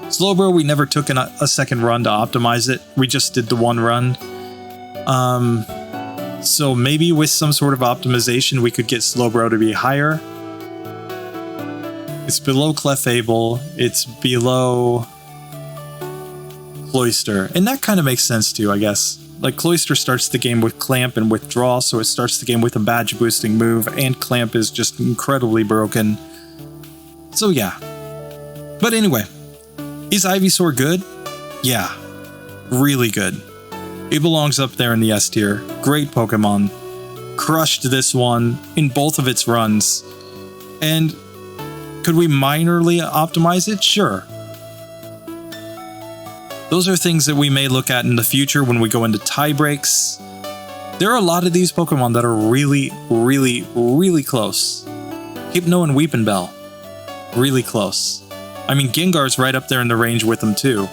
Slowbro, we never took a second run to optimize it. We just did the one run. So maybe with some sort of optimization, we could get Slowbro to be higher. It's below Clefable. It's below Cloyster. And that kind of makes sense too, I guess. Like, Cloyster starts the game with Clamp and Withdraw, so it starts the game with a badge boosting move, and Clamp is just incredibly broken. So yeah. But anyway, is Ivysaur good? Yeah. Really good. It belongs up there in the S tier. Great Pokemon. Crushed this one in both of its runs. And could we minorly optimize it? Sure. Those are things that we may look at in the future when we go into tie breaks. There are a lot of these Pokemon that are really, really, really close. Hypno and Weepinbell. Really close. I mean, Gengar's right up there in the range with them too.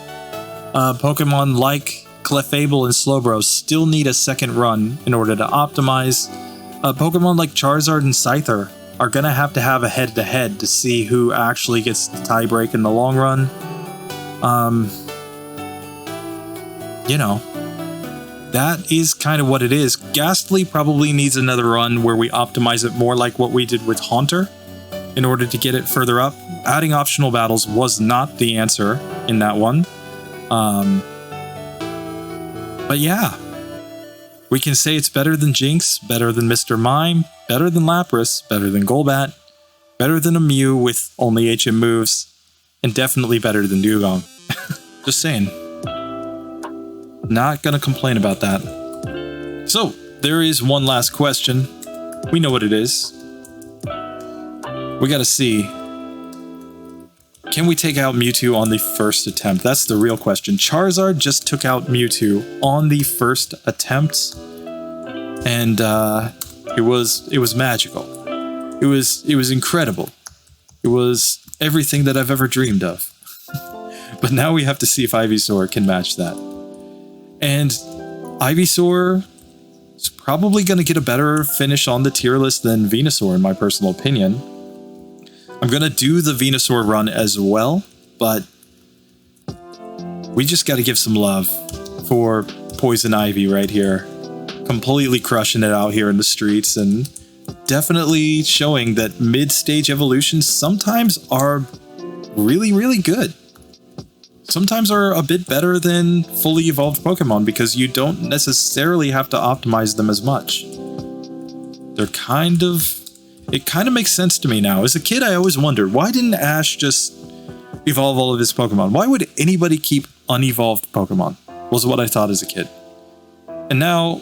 Pokemon like Clefable and Slowbro still need a second run in order to optimize. Pokemon like Charizard and Scyther are going to have a head-to-head to see who actually gets the tiebreak in the long run. You know, that is kind of what it is. Ghastly probably needs another run where we optimize it more like what we did with Haunter in order to get it further up. Adding optional battles was not the answer in that one. But yeah, we can say it's better than Jinx, better than Mr. Mime, better than Lapras, better than Golbat, better than a Mew with only HM moves, and definitely better than Dugong. Just saying. Not gonna complain about that. So, there is one last question. We know what it is. We gotta see. Can we take out Mewtwo on the first attempt? That's the real question. Charizard just took out Mewtwo on the first attempt. And it was magical. It was incredible. It was everything that I've ever dreamed of. But now we have to see if Ivysaur can match that. And Ivysaur is probably going to get a better finish on the tier list than Venusaur, in my personal opinion. I'm going to do the Venusaur run as well, but we just got to give some love for Poison Ivy right here. Completely crushing it out here in the streets and definitely showing that mid-stage evolutions sometimes are really, really good. Sometimes are a bit better than fully evolved Pokemon because you don't necessarily have to optimize them as much. It kind of makes sense to me now. As a kid, I always wondered, why didn't Ash just evolve all of his Pokemon? Why would anybody keep unevolved Pokemon? Was what I thought as a kid. And now,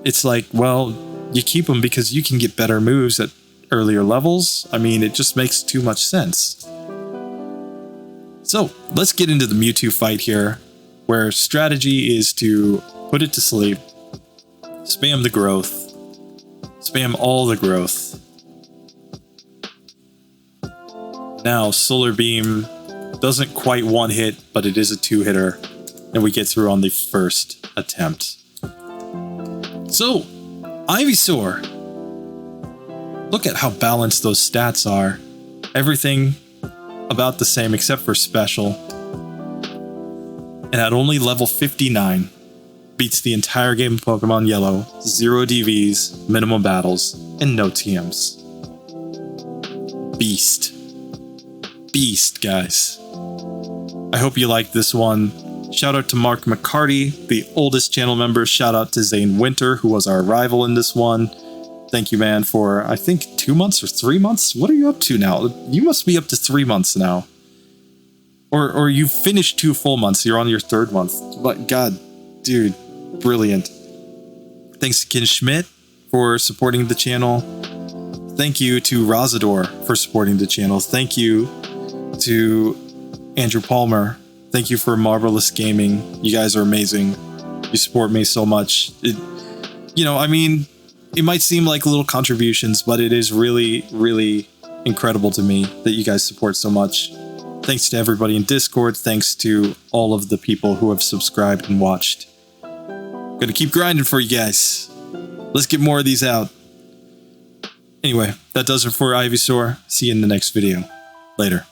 it's like, well, you keep them because you can get better moves at earlier levels. I mean, it just makes too much sense. So, let's get into the Mewtwo fight here, where strategy is to put it to sleep, spam the growth, spam all the growth. Now, Solar Beam doesn't quite one hit, but it is a two-hitter, and we get through on the first attempt. So, Ivysaur. Look at how balanced those stats are. Everything about the same except for special. And at only level 59, beats the entire game of Pokemon Yellow, 0 DVs, minimum battles, and no TMs. Beast. Beast, guys. I hope you liked this one. Shout out to Mark McCarty, the oldest channel member. Shout out to Zane Winter, who was our rival in this one. Thank you, man, for, I think, 2 months or 3 months? What are you up to now? You must be up to 3 months now. Or you finished 2 full months. You're on your 3rd month. But God, dude, brilliant. Thanks to Ken Schmidt for supporting the channel. Thank you to Razador for supporting the channel. Thank you to Andrew Palmer. Thank you for Marvelous Gaming. You guys are amazing. You support me so much. It might seem like little contributions, but it is really, really incredible to me that you guys support so much. Thanks to everybody in Discord. Thanks to all of the people who have subscribed and watched. Gonna keep grinding for you guys. Let's get more of these out. Anyway, that does it for Ivysaur. See you in the next video. Later.